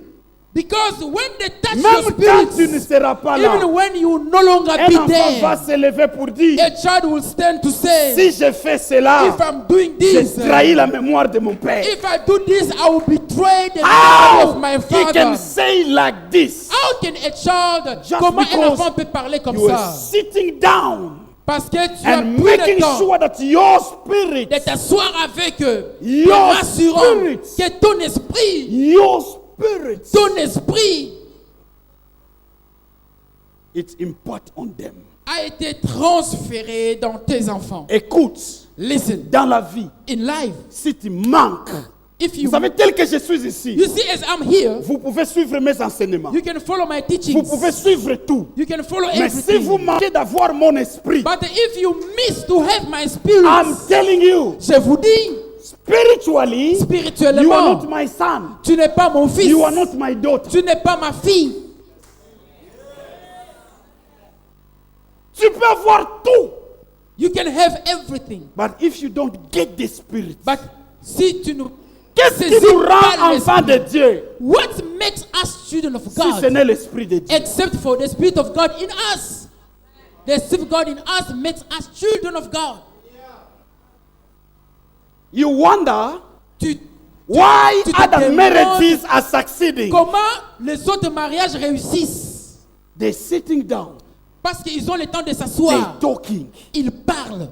Because when they touch your même quand tu ne spirit, seras pas là, even when you no longer un be enfant va there, se lever pour dire, a child will stand to say, si je fais cela, if I'm doing j'ai this, trahi la mémoire de mon père. if I do this, I will betray the memory How of my he can father. say like this? How can a child, Just comment un because enfant peut parler comme You are ça? sitting down Parce que tu as and pris le making temps sure that your spirit, de t'asseoir avec eux, Your rassurant spirit. que ton esprit, ton esprit, it's impart on them. a été transféré dans tes enfants. Écoute, Listen, dans la vie, in life, si tu manques, if vous you, savez, tel que je suis ici, you see as I'm here, vous pouvez suivre mes enseignements. you can follow my Vous teachings. pouvez suivre tout. You can follow Mais si vous everything. manquez d'avoir mon esprit, But if you miss to have my spirit, I'm telling you, je vous dis, spiritually, you are spirituellement, not my son. tu n'es pas mon fils. You are not my daughter. Tu n'es pas ma fille. Tu peux avoir tout. You can have everything. But if you don't get the spirit, But si tu ne qu'est-ce qui saisis nous pas rend enfants de l'esprit, Dieu what makes us children of si ce God? n'est l'esprit de Dieu? Except for the Spirit of God in us. The Spirit of God in us makes us children of God. You wonder Tu, why tu te other demandes marriages are succeeding. comment les autres mariages réussissent? They're sitting down, Parce qu'ils ont le temps de they're s'asseoir. talking, Ils parlent.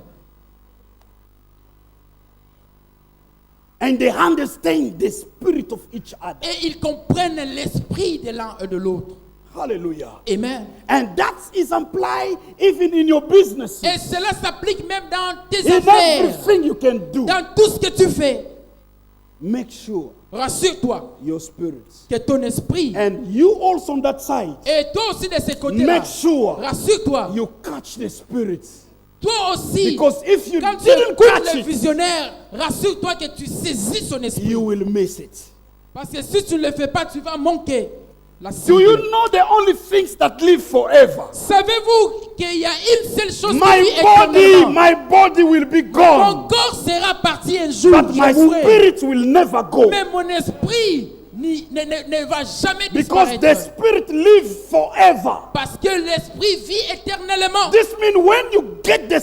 and they understand the spirit of each other. Et ils comprennent l'esprit de l'un et de l'autre. Hallelujah. Amen. And that is implied even in your business. Et cela s'applique même dans tes In affaires. everything you can do, Dans tout ce que tu fais. make sure Rassure-toi your spirit. que ton esprit, And you also on that side, et toi aussi de ces côtés-là, make sure rassure-toi, you catch the spirit. toi aussi, Because if you quand tu didn't écoutes catch le it, visionnaire, rassure-toi que tu saisis son esprit. you will miss it. Parce que si tu ne le fais pas, tu vas manquer la Do cible. you know the only things that live forever? Savez-vous qu'il y a une seule chose qui My vit éternellement. my body will be Mon gone, corps sera parti un jour, but my je mourrai. spirit will never go. Mais mon esprit ne va jamais Because the disparaître. spirit lives forever. Parce que l'esprit vit éternellement. This means when you get the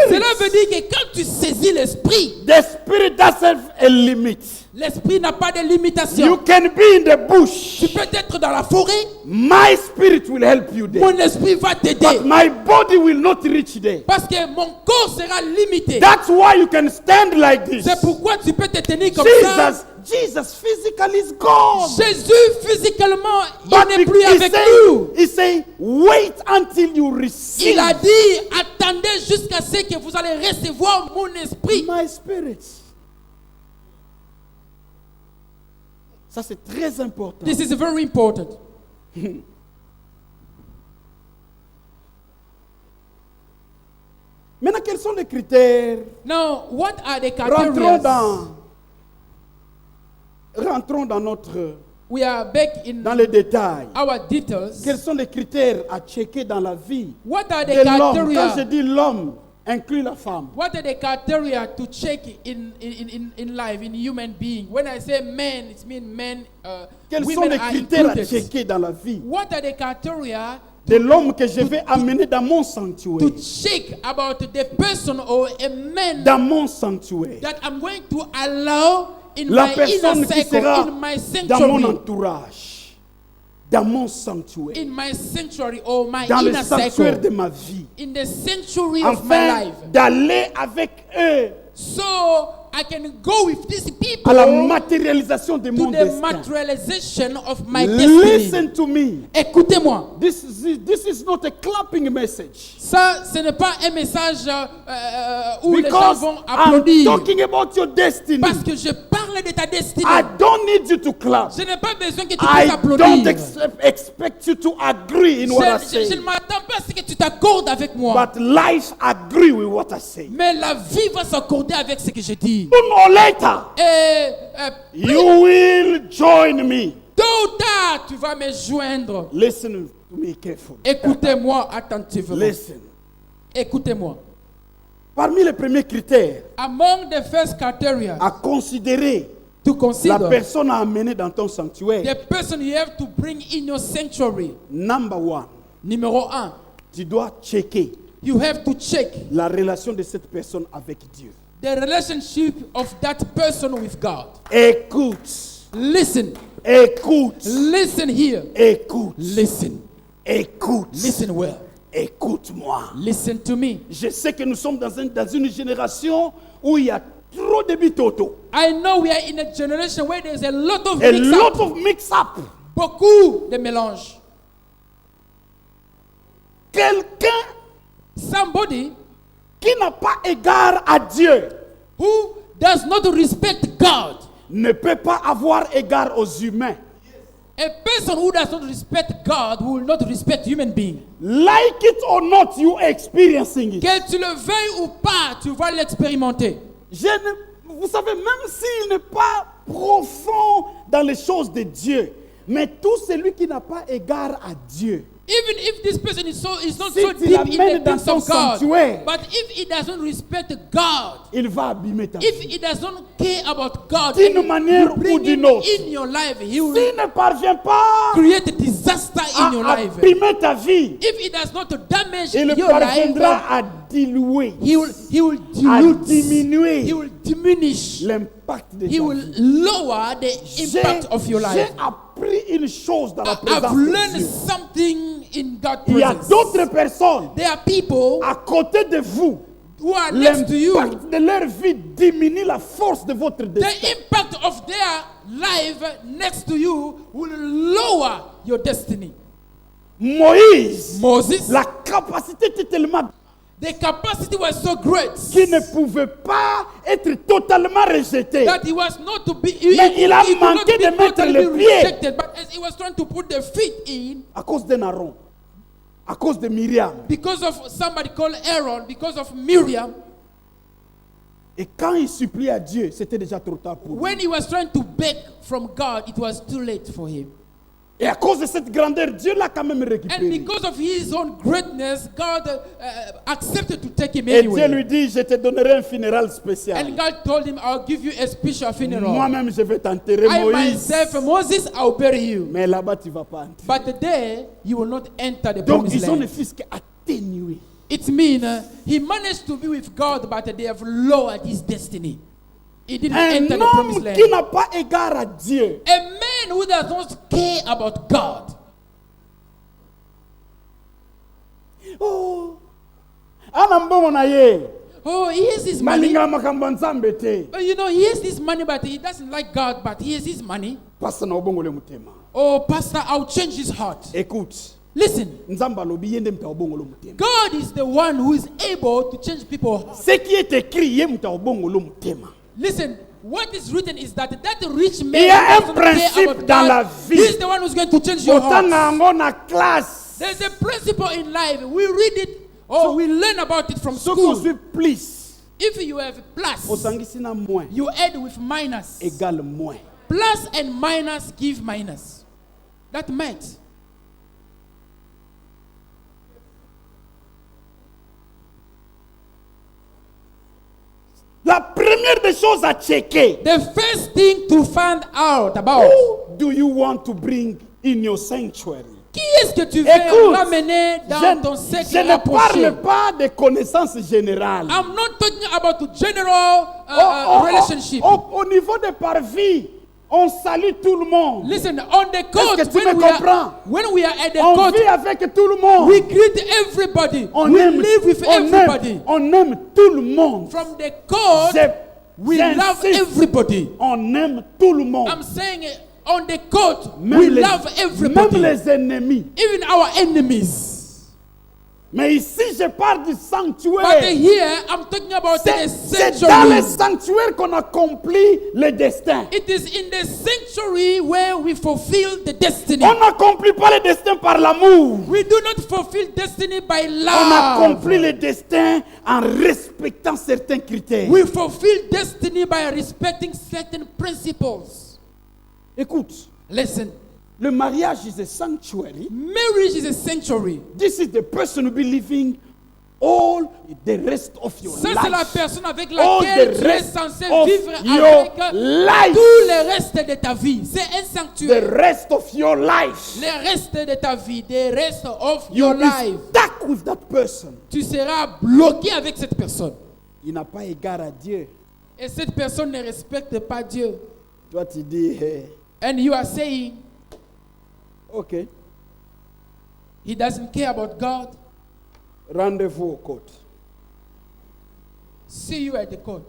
Cela veut spirit, dire que quand tu saisis l'esprit, the spirit doesn't have a limit. l'esprit n'a pas de You limitation. can be in the bush. Tu peux être dans la forêt, My spirit will help you there. mon esprit va t'aider. But my body will not reach there. Parce que mon corps sera limité. That's why you can stand like this. C'est pourquoi tu peux te tenir comme ça. Jesus physically is gone. Jésus, physiquement, But il n'est plus avec nous. he say, wait until you receive Il a dit, attendez jusqu'à ce que vous allez recevoir mon esprit. my spirit. Ça c'est très important. This is very important. Maintenant, quels sont les critères? Now, what are the Rentrons criteria? dans notre We are back in dans les détails. our details. Quels sont les critères à checker dans la vie What are the de l'homme? Quand je criteria? dis l'homme, inclut la femme. What are the criteria to check in life, in human being? When I say men, it means men, Quels sont women les are critères à included. checker dans la vie What are the criteria de l'homme que je vais amener dans mon sanctuaire? to check about the person or a man Dans mon sanctuaire. that I'm going to allow in La my inner personne qui circle, sera in my dans mon sanctuary, entourage. Dans mon sanctuaire. in my sanctuary or my Dans le inner sanctuaire de circle, ma vie. in the sanctuary of my Afin life, d'aller avec eux so I can go with these people à la matérialisation de to mon the destin. materialization of my destiny. Listen to me. Écoutez-moi. This is not a clapping message. Ça, ce n'est pas un message où les gens Because vont I'm applaudir. talking about your destiny. Parce que je parle de ta destinée. I don't need you to clap. Je n'ai pas besoin que tu I puisses applaudir. don't expect you to agree in what I Je say. ne m'attends pas à ce que tu t'accordes avec moi. But life agree with what I say. Mais la vie va s'accorder avec ce que je dis. Sooner or later, Et you will join me. tôt ou tard, tu vas me joindre. Listen to me carefully. Écoutez-moi attentivement. Listen. Écoutez-moi. Parmi les premiers critères Among the first criteria à considérer to la consider personne à amener dans ton sanctuaire, the person you have to bring in your sanctuary. number one, Numéro 1, tu dois checker you have to check la relation de cette personne avec Dieu. the relationship of that person with God. Écoute, Listen. écoute, Listen here. écoute, Listen. écoute, Listen well. écoute-moi. Listen to me. Je sais que nous sommes dans une génération où il y a trop de bitoto. I know we are in a generation where there's a lot of A mix-up. lot of mix-up. Beaucoup de mélange. Quelqu'un Somebody qui n'a pas égard à Dieu who does not respect God. ne peut pas avoir égard aux humains. A person who does not respect God will not respect human being. Like it or not, you are experiencing it. Que tu le veuilles ou pas, tu vas l'expérimenter. Vous savez, même s'il n'est pas profond dans les choses de Dieu, mais tout celui qui n'a pas égard à Dieu, Even if this person is not Si so tu deep in l'amènes the dans things ton of God, sanctuaire, but if he doesn't respect God, il va abîmer ta if vie. he doesn't care about God, D'une and manière you bring ou d'une him autre. in your life, he will S'il ne parvient pas create a disaster in your à life. abîmer ta vie, If he does not damage il your life, parviendra à diluer, he will à dilute, diminuer he will diminish, l'impact de he ta will vie. lower the impact of your J'ai life. appris une chose dans la I've présence de learned Dieu. something in God's Il y a presence. d'autres personnes There are people à côté de vous. who are next to you. L'impact de leur vie diminue la force de votre The destin. impact of their life next to you will lower your destiny. Moïse, Moses, la capacité était tellement the capacity was so great qu'il ne pouvait pas être totalement rejeté. that he was not to be. Mais il a he could not manqué be de mettre totally les pieds. rejected, but as he was trying to put the feet in, À cause d'Aaron, à cause de Myriam. because of somebody called Aaron, because of Miriam, Et quand il suppliait à Dieu, c'était déjà trop tard pour lui. when he was trying to beg from God, it was too late for him. Et à cause de cette grandeur, Dieu l'a quand même And récupéré. because of his own greatness, God accepted to take him Et Dieu anyway. lui dit, je te donnerai un funéral spécial. And God told him, I'll give you a special funeral. Moi-même, je vais t'enterrer, I Moïse. myself, Moses, I'll bury you. Mais là-bas, tu ne vas pas entrer. But there, you will not enter the Donc, promised ils ont le land. fisc atténué. It means he managed to be with God, but they have lowered his destiny. He didn't enter Un the promised homme land. qui n'a pas égard à Dieu. A man who does not care about God. Oh, ana mbongo na ye. Oh, he has his money. Malinga makambo nzambe te. But you know, he has this money, but he doesn't like God, but he has his money. Pasa na obongo le mutema. Oh, Pastor, I'll change his heart. Écoute, Listen, nzambe alobi yende mta obongo le mutema. God is the one who is able to change people's hearts. Ce qui est écrit, ye mta obongo le mutema. Listen, what is written is that rich man Il y a who un doesn't care principe about dans God, la vie. he is the one who's going to change your Otanga heart. yango na classe. There's a principle in life. We read it or we learn about it from Ce qu'on school. suit plus, If you have plus, osangisi na moins, you add with minus. égale moins. Plus and minus give minus. That meant. La première des choses à checker. The first thing to find out about. Who do you want to bring in your sanctuary? Qui est-ce que tu veux Écoute, ramener dans ton je cercle ne rapproché? parle pas de connaissances générales. I'm not talking about the general relationship. Au niveau des parvis, on salue tout le monde. Listen, on the court, Est-ce que tu me comprends? when we are at the On court, vit avec tout le monde. we greet everybody. On We aime, live with everybody. on aime tout le monde. From the court, we love J'insiste, everybody. on aime tout le monde. I'm saying on the court, Même we les- love everybody. Même les ennemis. Even our enemies. Mais ici, je parle du But sanctuaire. here, I'm talking about the C'est dans le sanctuary. sanctuaire qu'on accomplit le destin. It is in the sanctuary where we fulfill the destiny. On n'accomplit pas le destin par l'amour. We do not fulfill destiny by On love. accomplit le destin en respectant certains critères. We fulfill destiny by respecting certain principles. Écoute, Listen, le mariage is a sanctuary. marriage is a sanctuary. This is the person who be living all the rest of your Ça, c'est la life. personne avec All laquelle the tu es rest censé of vivre your avec life. tout le reste de ta vie. C'est un The sanctuaire. rest of your life. Le reste de ta vie, the rest of You'll your be life. stuck with that person. Tu seras bloqué avec cette personne. Il n'a pas égard à Dieu. Et cette personne ne respecte pas Dieu. Toi, tu dis, hey, And you are saying ok, he doesn't care about God. rendez-vous au côte. See you at the court.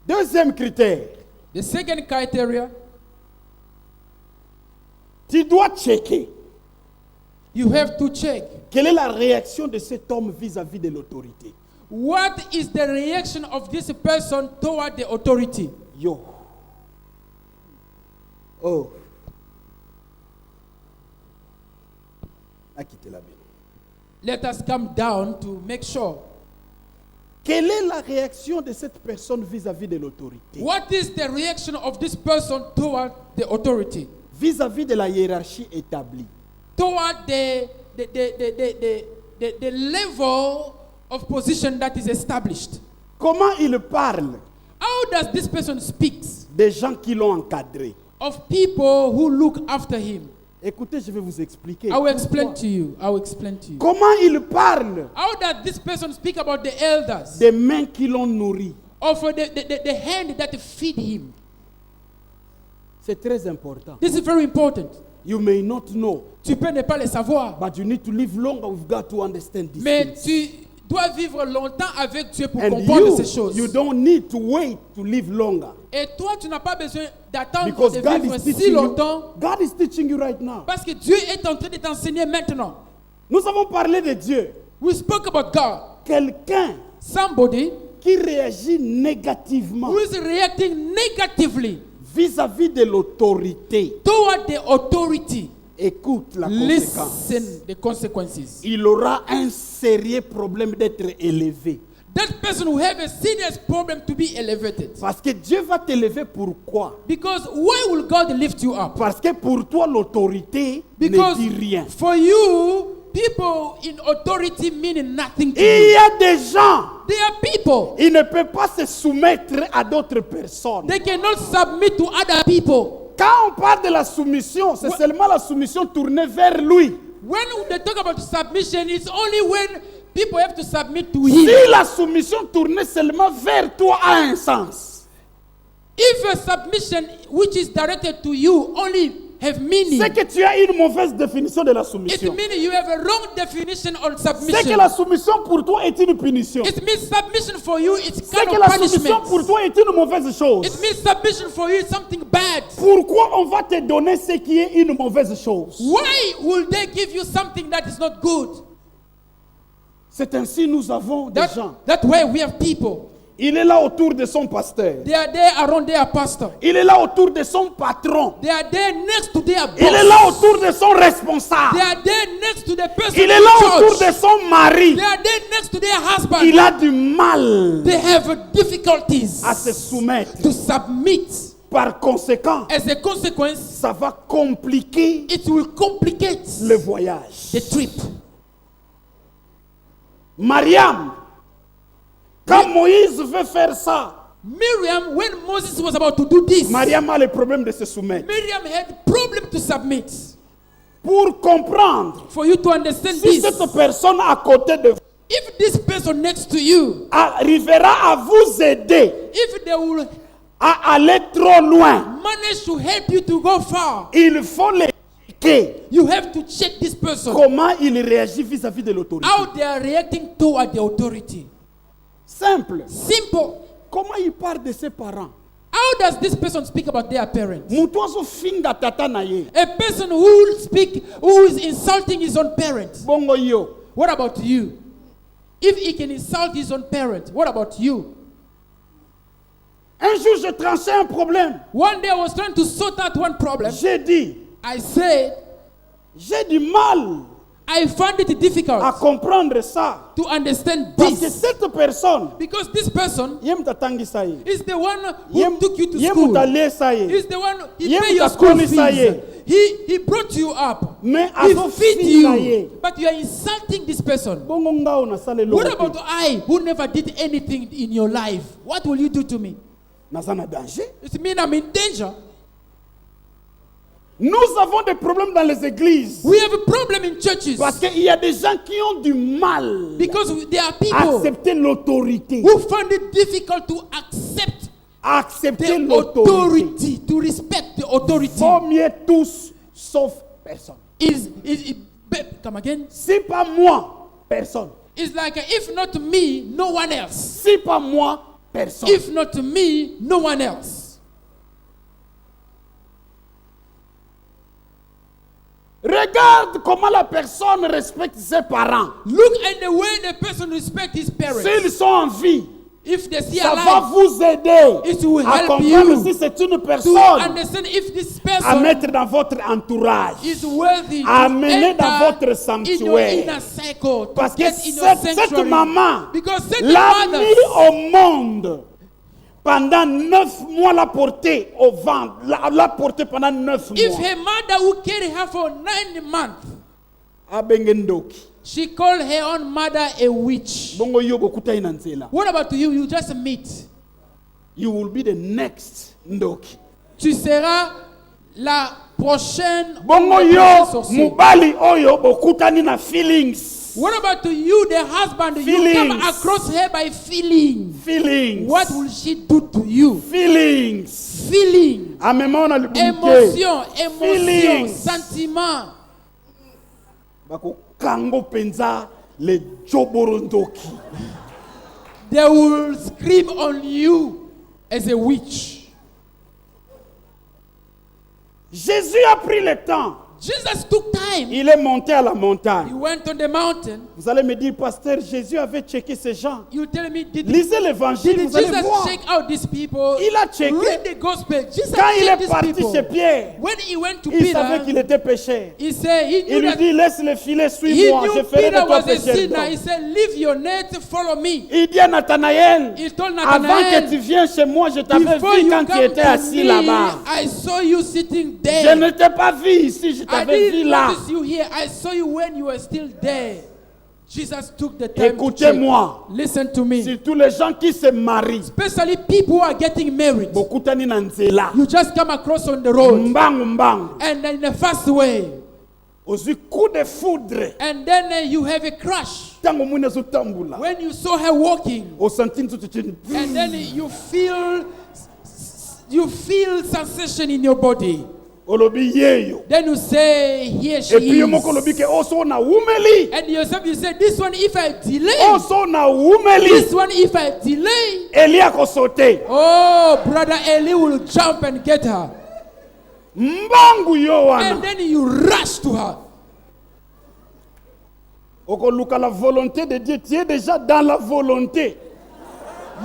Deuxième critère, The second criteria, tu dois checker you have to check quelle est la réaction de cet homme vis-à-vis de l'autorité. what is the reaction of this person toward the authority. Yo. Oh. A quitté la ville. Let us come down to make sure. Quelle est la réaction de cette personne vis-à-vis de l'autorité? What is the reaction of this person toward the authority? Vis-à-vis de la hiérarchie établie. Toward the level of position that is established. Comment il parle How does this person speak des gens qui l'ont encadré? of people who look after him? Écoutez, je vais vous expliquer. I will explain to you. I will explain to you. Comment il parle How does this person speak about the elders? des mains qui l'ont nourri? Of the hand that feed him? C'est très important. This is very important. You may not know, Tu peux ne pas le savoir, but you need to live longer with God to understand these mais things. tu dois vivre longtemps avec Dieu pour And comprendre ces choses. you don't need to wait to live longer. Et toi, tu n'as pas besoin d'attendre Because de God vivre is si teaching you. longtemps, God is teaching you right now. parce que Dieu est en train de t'enseigner maintenant. Nous avons parlé de Dieu. We spoke about God. Quelqu'un Somebody qui réagit négativement who is reacting negatively vis-à-vis de l'autorité. toward the authority. Écoute la conséquence. Listen the consequences. Il aura un sérieux problème d'être élevé. that person will have a serious problem to be elevated. Parce que Dieu va t'élever pourquoi? Because why will God lift you up? Parce que pour toi, l'autorité Because ne dit rien. for you, people in authority mean nothing to Il you. y a des gens, They are people. ils ne peuvent pas se soumettre à d'autres personnes. They cannot submit to other people. Quand on parle de la soumission, c'est seulement la soumission tournée vers lui. When they talk about submission, it's only when people have to submit to Si him. la soumission tournée seulement vers toi a un sens, If a submission which is directed to you only have meaning, c'est que tu as une mauvaise définition de la it soumission. means you have a wrong definition on C'est que submission. la soumission pour toi est une punition. It means submission for you is C'est kind que of la soumission pour punishment. toi est une mauvaise chose. It means submission for you is something bad. Pourquoi on va te donner ce qui est une mauvaise chose? Why will they give you something that is not good? C'est ainsi nous avons des gens. That way we have people. Il est là autour de son pasteur. They are there around their pastor. Il est là autour de son patron. They are there next to their Il est là boss. autour de son responsable. They are there next to the person Il est in là autour de charge. son mari. They are there next to their husband. Il a du mal They have difficulties à se soumettre. to submit. Par conséquent, As a consequence, ça va compliquer it will complicate le voyage. the trip. Mariam, quand Moïse veut faire ça, Miriam, when Moses was about to do this, Mariam a le problème de se soumettre. Miriam had problem to submit. Pour comprendre, For you to understand si this, cette personne à côté de vous if this person next to you, arrivera à vous aider if they will à aller trop loin, manage to help you to go far, il faut l'éduquer. you have to check this person, Comment il réagit vis-à-vis de l'autorité. how they are reacting toward the authority. Simple. Simple. Comment il parle de ses parents? How does this person speak about their parents? Mutuazo finga tata na ye. A person who is insulting his own parents. Bongo yo. What about you? If he can insult his own parents, what about you? Un jour, je tranchais un problème. One day I was trying to sort out one problem. J'ai dit, I said, j'ai du mal I found it difficult à comprendre ça. to understand Parce que this. cette personne, Because this person yem tatangi sa ye. is the one Yem who took you to yem school. utale sa ye. He's the one, he Yem paid your uta school koni sa fees. ye. He brought you up. Mais He azo feed finga ye. you. But you are insulting this person. Bongo ngao na sale lo. What about I, who never did anything in your life? What will you do to me? Nazana danger. It means I'm in danger. Nous avons des problèmes dans les églises. We have a problem in churches. Parce qu'il y a des gens qui ont du mal Because there are à people accepter l'autorité. who find it difficult to accept À accepter the l'autorité. authority, to respect the authority. Vaut mieux tous, sauf personne. Come again? Si pas moi, personne. It's like if not me, no one else. Si pas moi, personne. If not me, no one else. Regarde comment la personne respecte ses parents. Look at the way the person respects his parents. S'ils sont en vie, If they see ça va alive, vous aider it will à help comprendre you si c'est une to personne understand if this à person mettre dans votre entourage. is worthy à to amener dans enter votre in your sanctuaire. inner circle, to Parce que get in your cette sanctuary. maman Because cette l'a mother, mis au monde pendant 9 mois, l'a porté au ventre, l'a porté pendant 9 if mois. her mother who carried her for 9 months, Abengendoki. she called her own mother a witch. Bongo yo bokuta inanzela. What about you? You just meet. You will be the next Ndoki. Tu seras la prochaine. Bongo la yo prochaine sorcière. mubali oyo bokutani na feelings. What about you, the husband? You Feelings. come across her by feeling. Feelings. What will she do to you? Feelings. Feeling. Amemona libuke. Émotion, Feelings. sentiment. Bako kango penza le joboro Ndoki. They will scream on you as a witch. Jésus a pris le temps Jesus took time. Il est monté à la He montagne. went on the mountain. Vous allez me dire, pasteur, Jésus avait checké ces gens. You tell me, Lisez l'évangile, did vous allez Jesus voir. check out these people? Il a checké. Read the gospel. Jesus Quand il checked est these parti people. chez Pierre, When he went to il savait Peter, qu'il était pécheur. he said he Il knew lui that dit, laisse le filet, he suis-moi, je knew ferai de Peter toi was a pécheur sinner. d'homme. He said, leave your net, follow me. Il dit à Nathanaël, He told avant Nathanael, que tu viennes chez moi, je t'avais before vu you quand tu come étais to assis me, là-bas. I saw you sitting Je there. ne t'ai pas vu ici, je I t'avais vu didn't là. notice you here. I saw you when you were still there. Jesus took the time to check. Écoutez-moi, Listen to me. surtout les gens qui se marient, Especially people who are getting married. bokutani na nzela, You just come across on the road. mbangu mbangu, And then in the first way. ozwi coup de foudre, And then you have a crush. tango mwine zotambula, When you saw her walking. osanti ntutu chini. And then you feel sensation in your body. Olobi yeyo. Then you say, here she Et puis yo moko lobi is. ke oso na umeli, And yourself you say, this one if I delay. oso na umeli, This one if I delay. Elia kosote. Oh, brother Eli will jump and get her. Mbangu yo And wana. then you rush to her. Oko luka la volonté de Dieu, tu es déjà dans la volonté.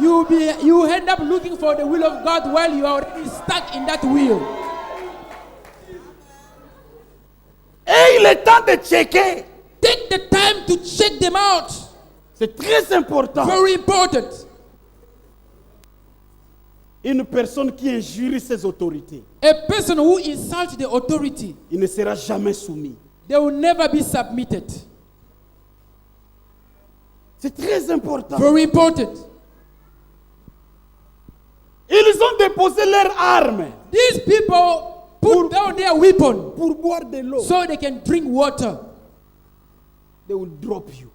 You end up looking for the will of God while you are already stuck in that will. Et il est temps de checker. Take the time to check them out. C'est très important. Very important. Une personne qui injurie ses autorités, A person who insults the authority, il ne sera jamais soumis. they will never be submitted. C'est très important. Very important. Ils ont déposé leurs armes These people put down their weapon pour boire de l'eau. so they can drink water. They will drop you.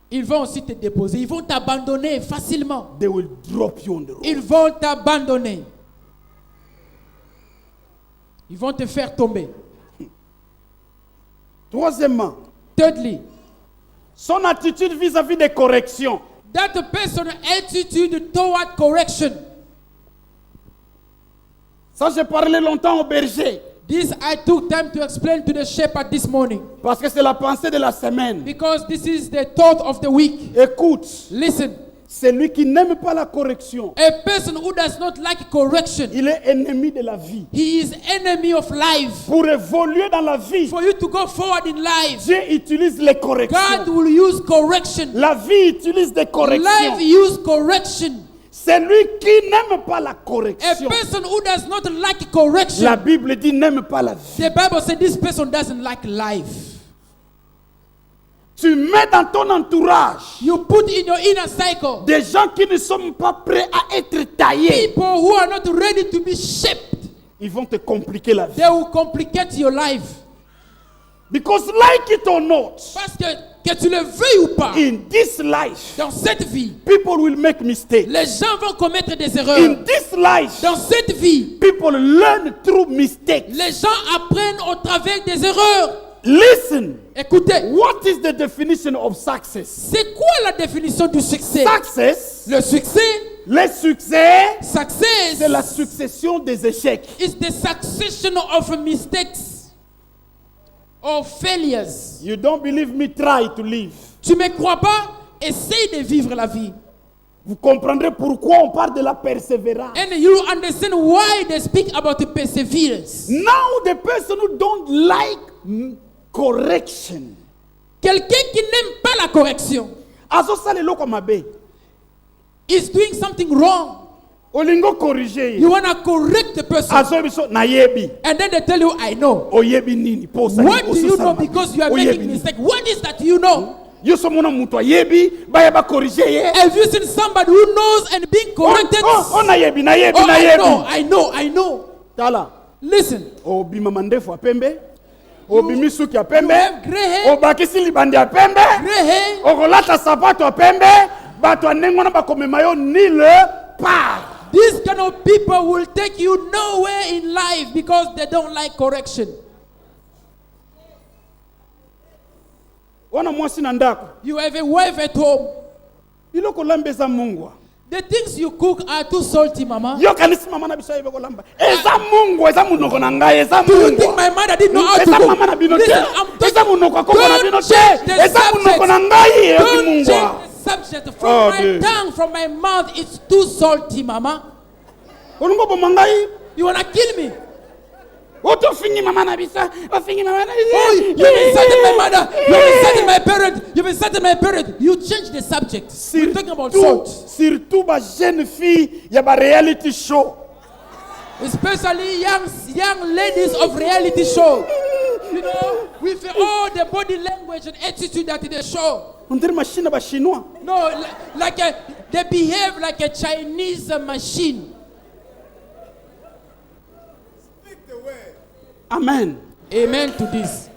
Ils vont aussi te déposer. Ils vont t'abandonner facilement. They will drop you on the road. Ils vont t'abandonner. Ils vont te faire tomber. Troisièmement, Thirdly, son attitude vis-à-vis des corrections. that person's attitude toward correction. Ça, j'ai parlé longtemps au berger. This I took time to explain to the shepherd this morning. Parce que c'est la pensée de la semaine. Because this is the thought of the week. Écoute, Listen, celui qui n'aime pas la correction, a person who does not like correction, il est ennemi de la vie. he is enemy of life. Pour évoluer dans la vie, For you to go forward in life, Dieu utilise les God corrections. will use correction. La vie utilise des Life corrections. use correction. Celui qui n'aime pas la A correction, person who does not like correction, la Bible dit n'aime pas la vie. the Bible says this person doesn't like life. Tu mets dans ton entourage You put in your inner cycle des gens qui ne sont pas prêts à être taillés. people who are not ready to be shaped. Ils vont te compliquer la vie. They will complicate your life. Because like it or not, Parce que tu le veuilles ou pas, in this life, dans cette vie, people will make mistakes. les gens vont commettre des In erreurs. this life, Dans cette vie, people learn through mistakes. les gens apprennent au travers des erreurs. Listen, Écoutez, what is the definition of success? c'est quoi la définition du succès? Success, Le succès, le succès, success c'est la succession des échecs. is the succession of mistakes or failures. You don't believe me, try to live. Tu me crois pas? Essaye de vivre la vie. Vous comprendrez pourquoi on parle de la persévérance. And you understand why they speak about perseverance. Now the person who don't like correction, Quelqu'un qui n'aime pas la correction azosala eloko mabe, is doing something wrong. olingo corriger You ye, want to correct the person. azo biso nayebi, And then they tell you, I know. oyebi nini po osali- What do you ososala know mabe? because you are Oyebi making nini? mistake? What is that you know? Yo so mona mutu ayebi bayeba corriger ye. Have you seen somebody who knows and being corrected? Oh, nayebi Oh, I know. Tala, Listen, obima mandefu apembe, obimi suki apembe, have gray hair. obakisi libandi apembe, gray hair. okolata sapato apembe, bato anengo na bakomema yo nulle part. These kind of people will take you nowhere in life because they don't like correction. Wana mwasi na ndako, You have a wife at home. iloko lambeza mungwa. The things you cook are too salty, Mama. Yo kanisi mama na biso yebe kolamba. Eza mungu, eza munoko na ngai, eza Do you mungu. think my mother didn't know how to Eza cook? mama na bino te. Listen, I'm Eza munoko koko na bino Don't te. change the Eza munoko na ngai, eza Don't mungu. change the subject. From Oh, my dear. tongue, from my mouth, it's too salty, Mama. Olungo boma ngai. You wanna kill me? Oto fingi mama na biso. Ofingi mama na biso. Oh, you've insulted my mother. You've insulted my parent. You've insulted my parent. You change the subject. We're talking about salt. Surtout ba jeune fille, ya ba reality show. Especially young ladies of reality show. You know, with all the body language and attitude that they show. On dirait machine ba chinois. No, they behave like a Chinese machine. Amen. Amen to this.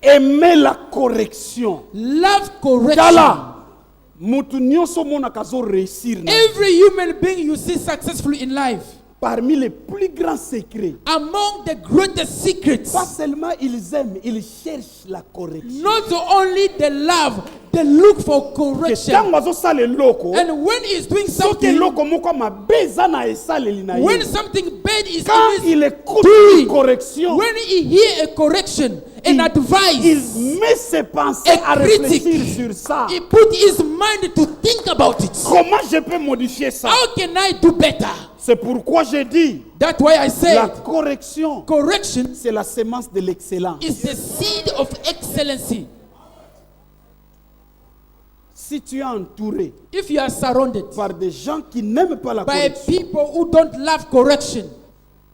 Aimer la correction. Love correction. Kala. Mutu nyonso mona kazo réussir. Every human being you see successful in life. Parmi les plus grands secrets. Among the greatest secrets. Pas seulement ils aiment, ils cherchent la correction. Not only the love, they look for correction. And when he's doing something, when something bad is quand il écoute une correction, when he hear a correction, an advice, il met ses pensées à réfléchir sur ça. he put his mind to think about it. Comment je peux modifier ça? How can I do better? C'est pourquoi j'ai dit, that's why I say la correction, c'est la sémence de l'excellence. Is the seed of excellency. Si tu es entouré if you are surrounded par des gens qui n'aiment pas la by correction, people who don't love correction,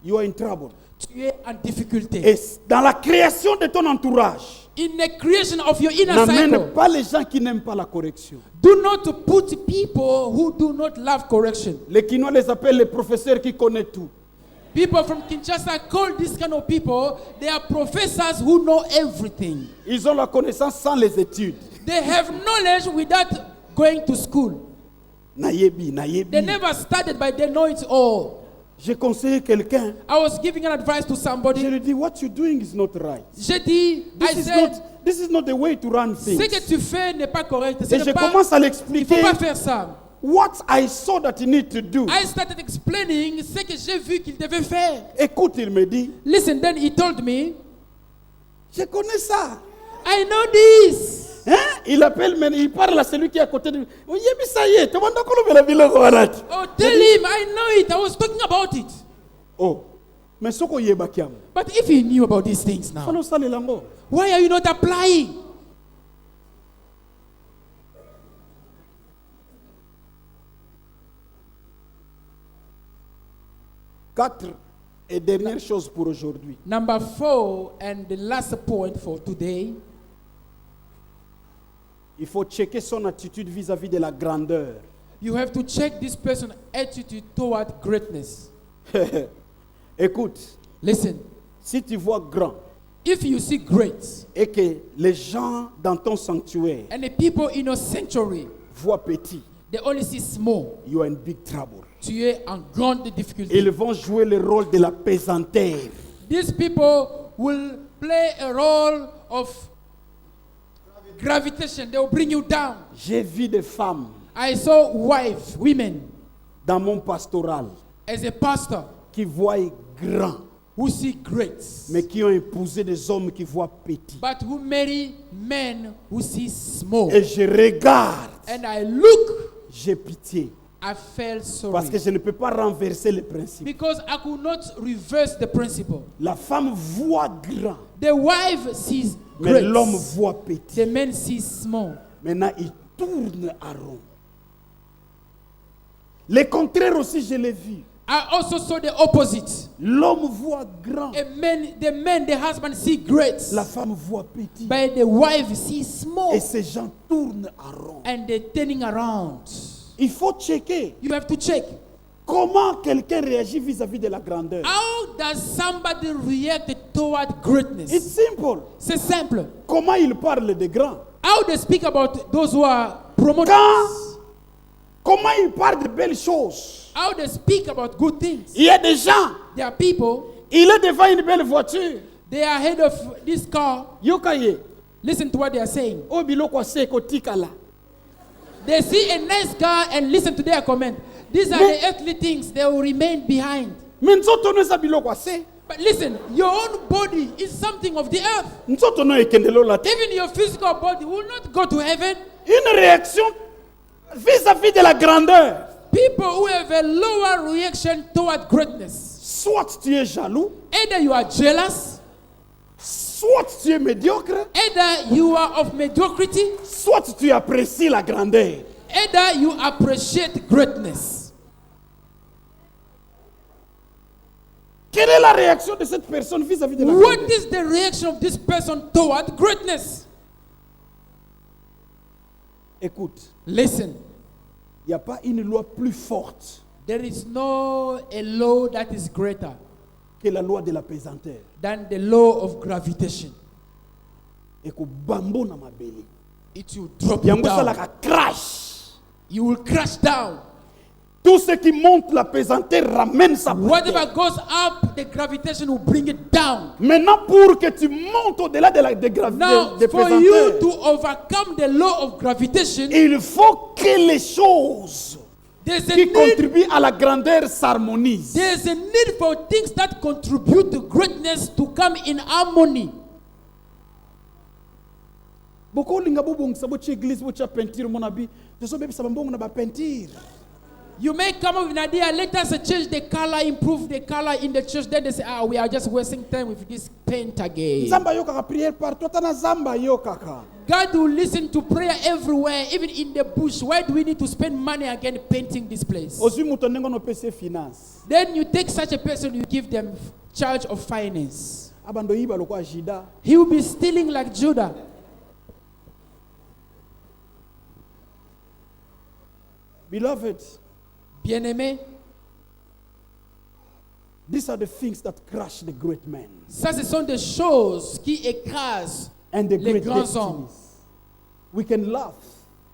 you are in trouble. tu es en difficulté. Et dans la création de ton entourage, in the creation of your inner n'amène cycle, pas les gens qui n'aiment pas la correction. do not put people who do not love correction. Les Quinois les appellent les professeurs qui connaissent tout. People from Kinshasa call this kind of people, they are professors who know everything. Ils ont la connaissance sans les études. They have knowledge without going to school. Nayebi. They never studied, but they know it all. J'ai conseillé quelqu'un. I was giving an advice to somebody. Je lui dis, what you're doing is not right. J'ai dit, This is not the way to run things. ce que tu fais n'est pas correct. Et je commence à Il ne l'expliquer. faut pas faire ça. What I saw that you need to do. I started explaining ce que j'ai vu qu'il devait faire. Écoute, il me dit. Listen, then he told me, Je connais ça. I know this. Hein? Il parle à celui qui est à côté de lui. Oh, tell him, I know it. I was talking about it. Oh, mais ce qu'on y est bakiam. But if he knew about these things now, why are you not applying? Quatre et dernière chose pour aujourd'hui. Number 4 and the last point for today. Il faut checker son attitude vis-à-vis de la grandeur. You have to check this person's attitude toward greatness. Écoute. Listen. Si tu vois grand. If you see great. Et que les gens dans ton sanctuaire. And the people in your sanctuary. Voient petit. They only see small. You are in big trouble. Tu es en grande difficulté. Ils vont jouer le rôle de la pesanteur. These people will play a role of gravitation. They will bring you down. J'ai vu des femmes. I saw women. Dans mon pastoral. As a pastor. Qui voient grand. Who see great. Mais qui ont épousé des hommes qui voient petit. But who marry men who see small. Et je regarde. And I look. J'ai pitié. I felt sorry. Parce que je ne peux pas renverser le principe. Because I could not reverse the principle. La femme voit grand. The wife sees mais great. L'homme voit petit. The man sees small. Maintenant, il tourne à rond. Le contraire aussi, je l'ai vu. I also saw the opposite. L'homme voit grand. The husband see great. La femme voit petit. But the wife sees small. Et ces gens tournent à rond. And they're turning around. Il faut checker. You have to check. Comment quelqu'un réagit vis-à-vis de la grandeur? How does somebody react toward greatness? It's simple. C'est simple. Comment il parle de grand? How they speak about those who are promoters? Comment il parle de belles choses? How they speak about good things? Il y a des gens. There are people. Il est devant une belle voiture. They are ahead of this car. Yokaye. Listen to what they are saying. Obiloko seko tikala. They see a nice car and listen to their comment. These are the earthly things. They will remain behind. Mais nzoto eza biloko ase. But listen, your own body is something of the earth. Nzoto ekendelo la te. Even your physical body will not go to heaven. Une réaction vis-à-vis de la grandeur. People who have a lower reaction toward greatness. Soit tu es jaloux, Either you are jealous, soit tu es médiocre, either you are of mediocrity, soit tu apprécies la grandeur. either you appreciate greatness. Quelle est la réaction de cette personne vis-à-vis de la What grandeur? is the reaction of this person toward greatness? Écoute, Listen, il n'y a pas une loi plus forte there is no a law that is greater que la loi de la pesanteur. than the law of gravitation. Et que bambo na mabeli. It will drop you Yango down. salaka crash. You will crash down. Tout ce qui monte la pesanteur ramène sa Whatever portée. goes up, the gravitation will bring it down. Maintenant, pour que tu montes au-delà de la de Now, de for you pesanteur, to overcome the law of gravitation, il faut que les choses there's a qui need. contribuent à la grandeur s'harmonisent. There's a need for things that contribute to greatness to come in harmony. Beaucoup linga bobongisa bochi église bochi peinture mon abi. Teso bebi sabambongo na ba peinture. You may come up with an idea, let us change the color, improve the color in the church. Then they say, we are just wasting time with this paint again. Zamba yo kaka prière partout tana zamba yo kaka. God will listen to prayer everywhere, even in the bush. Why do we need to spend money again painting this place? Ozwi muto nengo no pese finance. Then you take such a person, you give them charge of finance. Abando yiba lokwa jida. He will be stealing like Judah. Beloved, Bien-aimé, these are the things that crush the great men ça ce sont des choses qui écrasent and the les great grands hommes. destinies. We can laugh,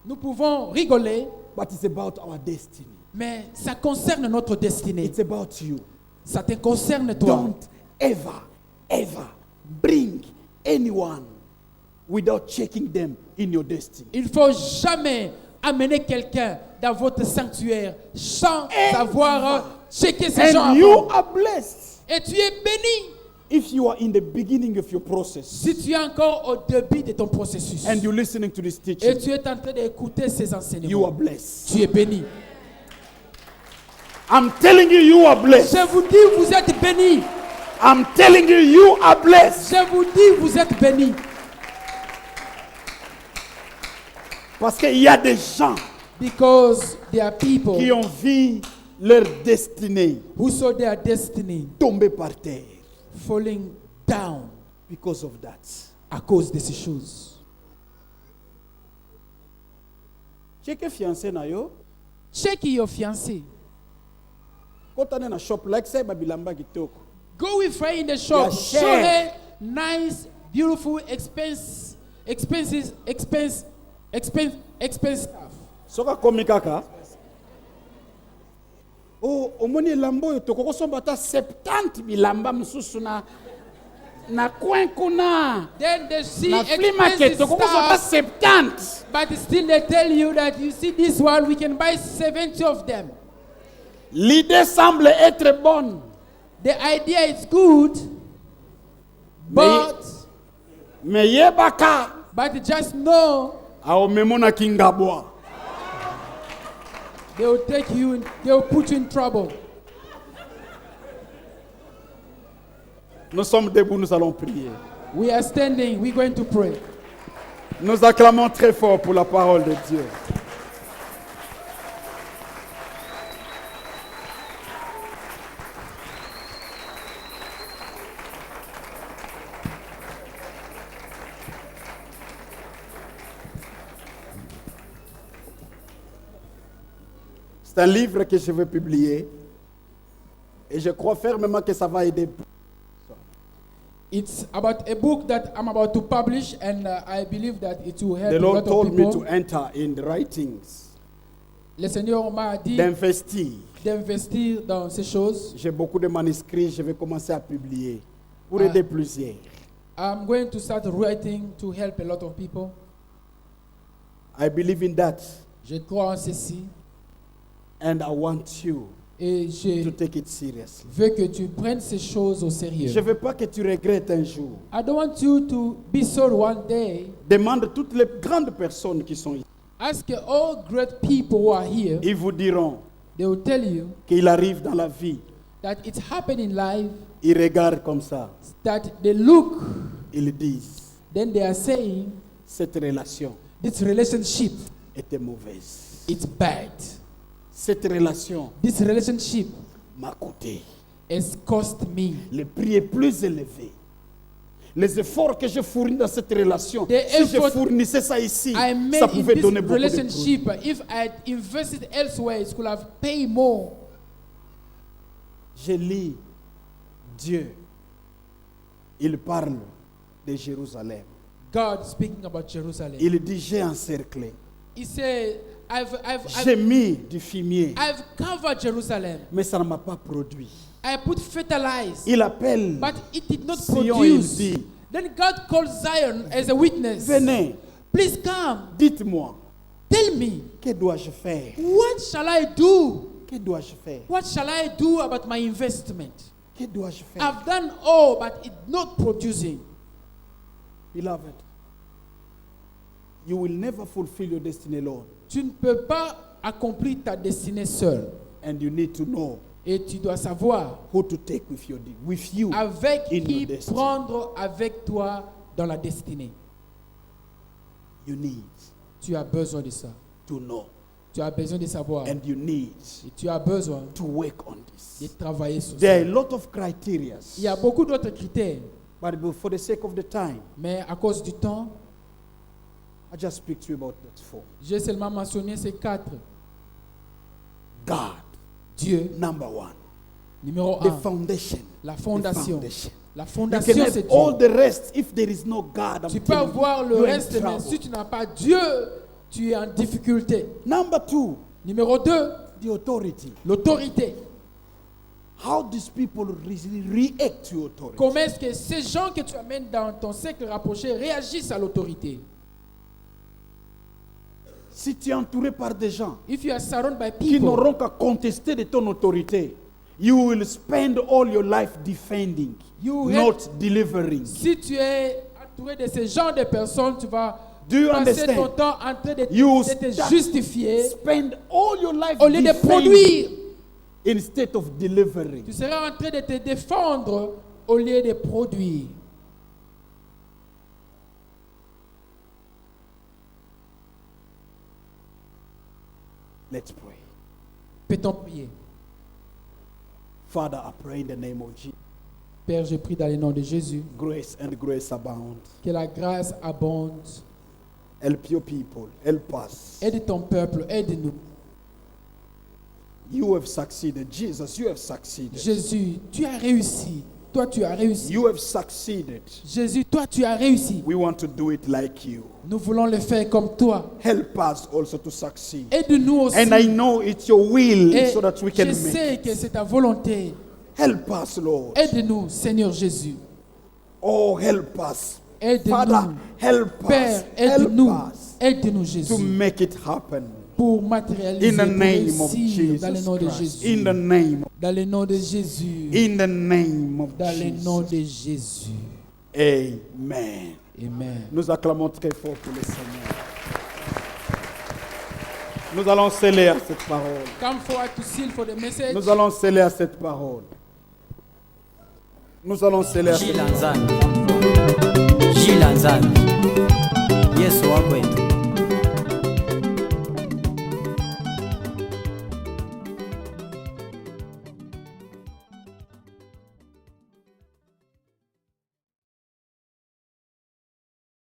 Nous pouvons rigoler, but it's about our destiny. mais ça concerne notre destinée. It's about you. Ça te concerne toi. Don't ever bring anyone without checking them in your destiny. Il ne faut jamais amener quelqu'un dans votre sanctuaire sans savoir checker ces gens And you avant. are blessed Et tu es béni if you are in the beginning of your process si tu es encore au début de ton processus. and you're listening to this Et teaching. tu es en train d'écouter ces You are enseignements. blessed. Tu es béni. I'm telling you, you are blessed. Je vous dis, vous êtes béni. I'm telling you, you are blessed. Je vous dis, vous êtes béni. Parce qu'il y a des gens Because there are people qui ont vu leur destinée who saw their destiny tomber par terre falling down because of that. à cause de ces choses. Check fiancé na yo. Check your fiancé. Kotane na shop like say babilamba kitoko. Go with her in the shop. Yeah, Show share. her nice, beautiful, expensive stuff. Soka komi kaka. Oh, omoni lambo yo toko kosomba ta 70 bilamba msusu na coin kuna. Then they see Na flea market expensive toko kosomba stuff, 70. but still they tell you that you see this one, we can buy 70 of them. L'idée semble être bonne. The idea is good, but Mais yebaka just know aomemona kingabwa. they will take you in, they will put you in trouble. Nous sommes debout, nous allons prier. We are standing, we're going to pray. Nous acclamons très fort pour la parole de Dieu. C'est un livre que je vais publier et je crois fermement que ça va aider. It's about a book that I'm about to publish, and I believe that it will help The a lot Lord of told me people. to enter in the writings, Le Seigneur m'a dit d'investir. d'investir dans ces choses. J'ai beaucoup de manuscrits, je vais commencer à publier pour Ah. aider plusieurs. I'm going to start writing to help a lot of people. I believe in that. Je crois en ceci and I want you et to je take it seriously. veux que tu prennes ces choses au Je sérieux. ne veux pas que tu regrettes un jour. I don't want you to be sorry one day. Demande toutes les grandes personnes qui sont ici. Ask all great people who are here. Ils vous diront They will tell you qu'il arrive dans la vie. that it happened in life, Ils regardent comme ça. that they look, Ils disent, then they are saying, cette relation this relationship, était mauvaise. it's bad. Cette relation This relationship m'a coûté. has cost me. Le prix est plus élevé. Les efforts que je fournis dans cette relation, The si je effort fournissais ça ici, I made ça in pouvait this donner beaucoup de fruits. relationship, if I had invested elsewhere, it could have paid more. Je lis Dieu. Il parle de Jérusalem. God speaking about Jerusalem. Il dit, j'ai encerclé. He said, J'ai mis du fumier, I've covered Jerusalem. mais ça ne m'a pas produit. I put fertilize, Il appelle but it did not Sion, il produce. dit, Then God called Zion as a witness. venez, Please come. dites-moi, Tell me, que dois-je faire? what shall I do? Que dois-je faire? What shall I do about my investment? Que dois-je faire? I've done all, but it's not producing. Beloved, you will never fulfill your destiny alone. Tu ne peux pas accomplir ta destinée seule. And you need to know Et tu dois savoir who to take with you avec in qui your destiny. prendre avec toi dans la destinée. You need Tu as besoin de ça. to know. Tu as besoin de savoir. And you need Et tu as besoin to work on de this. travailler sur There are a ça. lot of criteria. Il y a beaucoup d'autres critères, But for the sake of the time, mais à cause du temps, I just speak to you about that four. j'ai seulement mentionné ces 4. God, Dieu, number one. numéro The 1, foundation. la The fondation. foundation. La You fondation, can c'est have all Dieu. the rest if there is no God. I'm Tu peux telling you, avoir le you're in reste, mais trouble. si tu n'as pas Dieu, tu es en difficulté. Number two, Numéro 2, the authority. l'autorité. How these people react to authority. Comment est-ce que ces gens que tu amènes dans ton cercle rapproché réagissent à l'autorité? Si tu es entouré par des gens If you are surrounded by qui people n'auront qu'à contester de ton autorité, you will spend all your life defending, You not delivering. si tu es entouré de ce genre de personnes, tu vas Do you passer understand? ton temps en train de, You de te start- justifier Spend all your life au lieu de defending produire. instead of delivering. Tu seras en train de te défendre au lieu de produire. Let's pray. Peut-on prier? Father, I pray in the name of Jesus. Père, je prie dans le nom de Jésus Grace and grace abound. que la grâce abonde. Help your people. Help us. Aide ton peuple, aide-nous. You have succeeded. Jesus, you have succeeded. Jésus, tu as réussi. Toi, tu as réussi. You have succeeded. Jésus, toi, tu as réussi. We want to do it like you. Nous voulons le faire comme toi. Help us also to succeed. Aide-nous aussi. And I know it's your will Et so that we je can sais make que it. c'est ta volonté. Help us, Lord. Aide-nous, Seigneur Jésus. Oh, help us. Aide-nous. Father, help us. Père, Help aide-nous. us Aide-nous, to Jésus, make it happen. pour matérialiser, In the pour name of réussir dans le Jesus nom de Christ. Jésus. In the name. Dans le nom de Jésus. In the name of Dans le nom Jesus. de Jésus. Amen. Amen. Nous acclamons très fort pour le Seigneur. Nous allons sceller à cette parole. Come forward to seal for the message. Nous allons sceller à cette parole. Nous allons sceller à cette parole. Jilanzani Yesu wako wetu.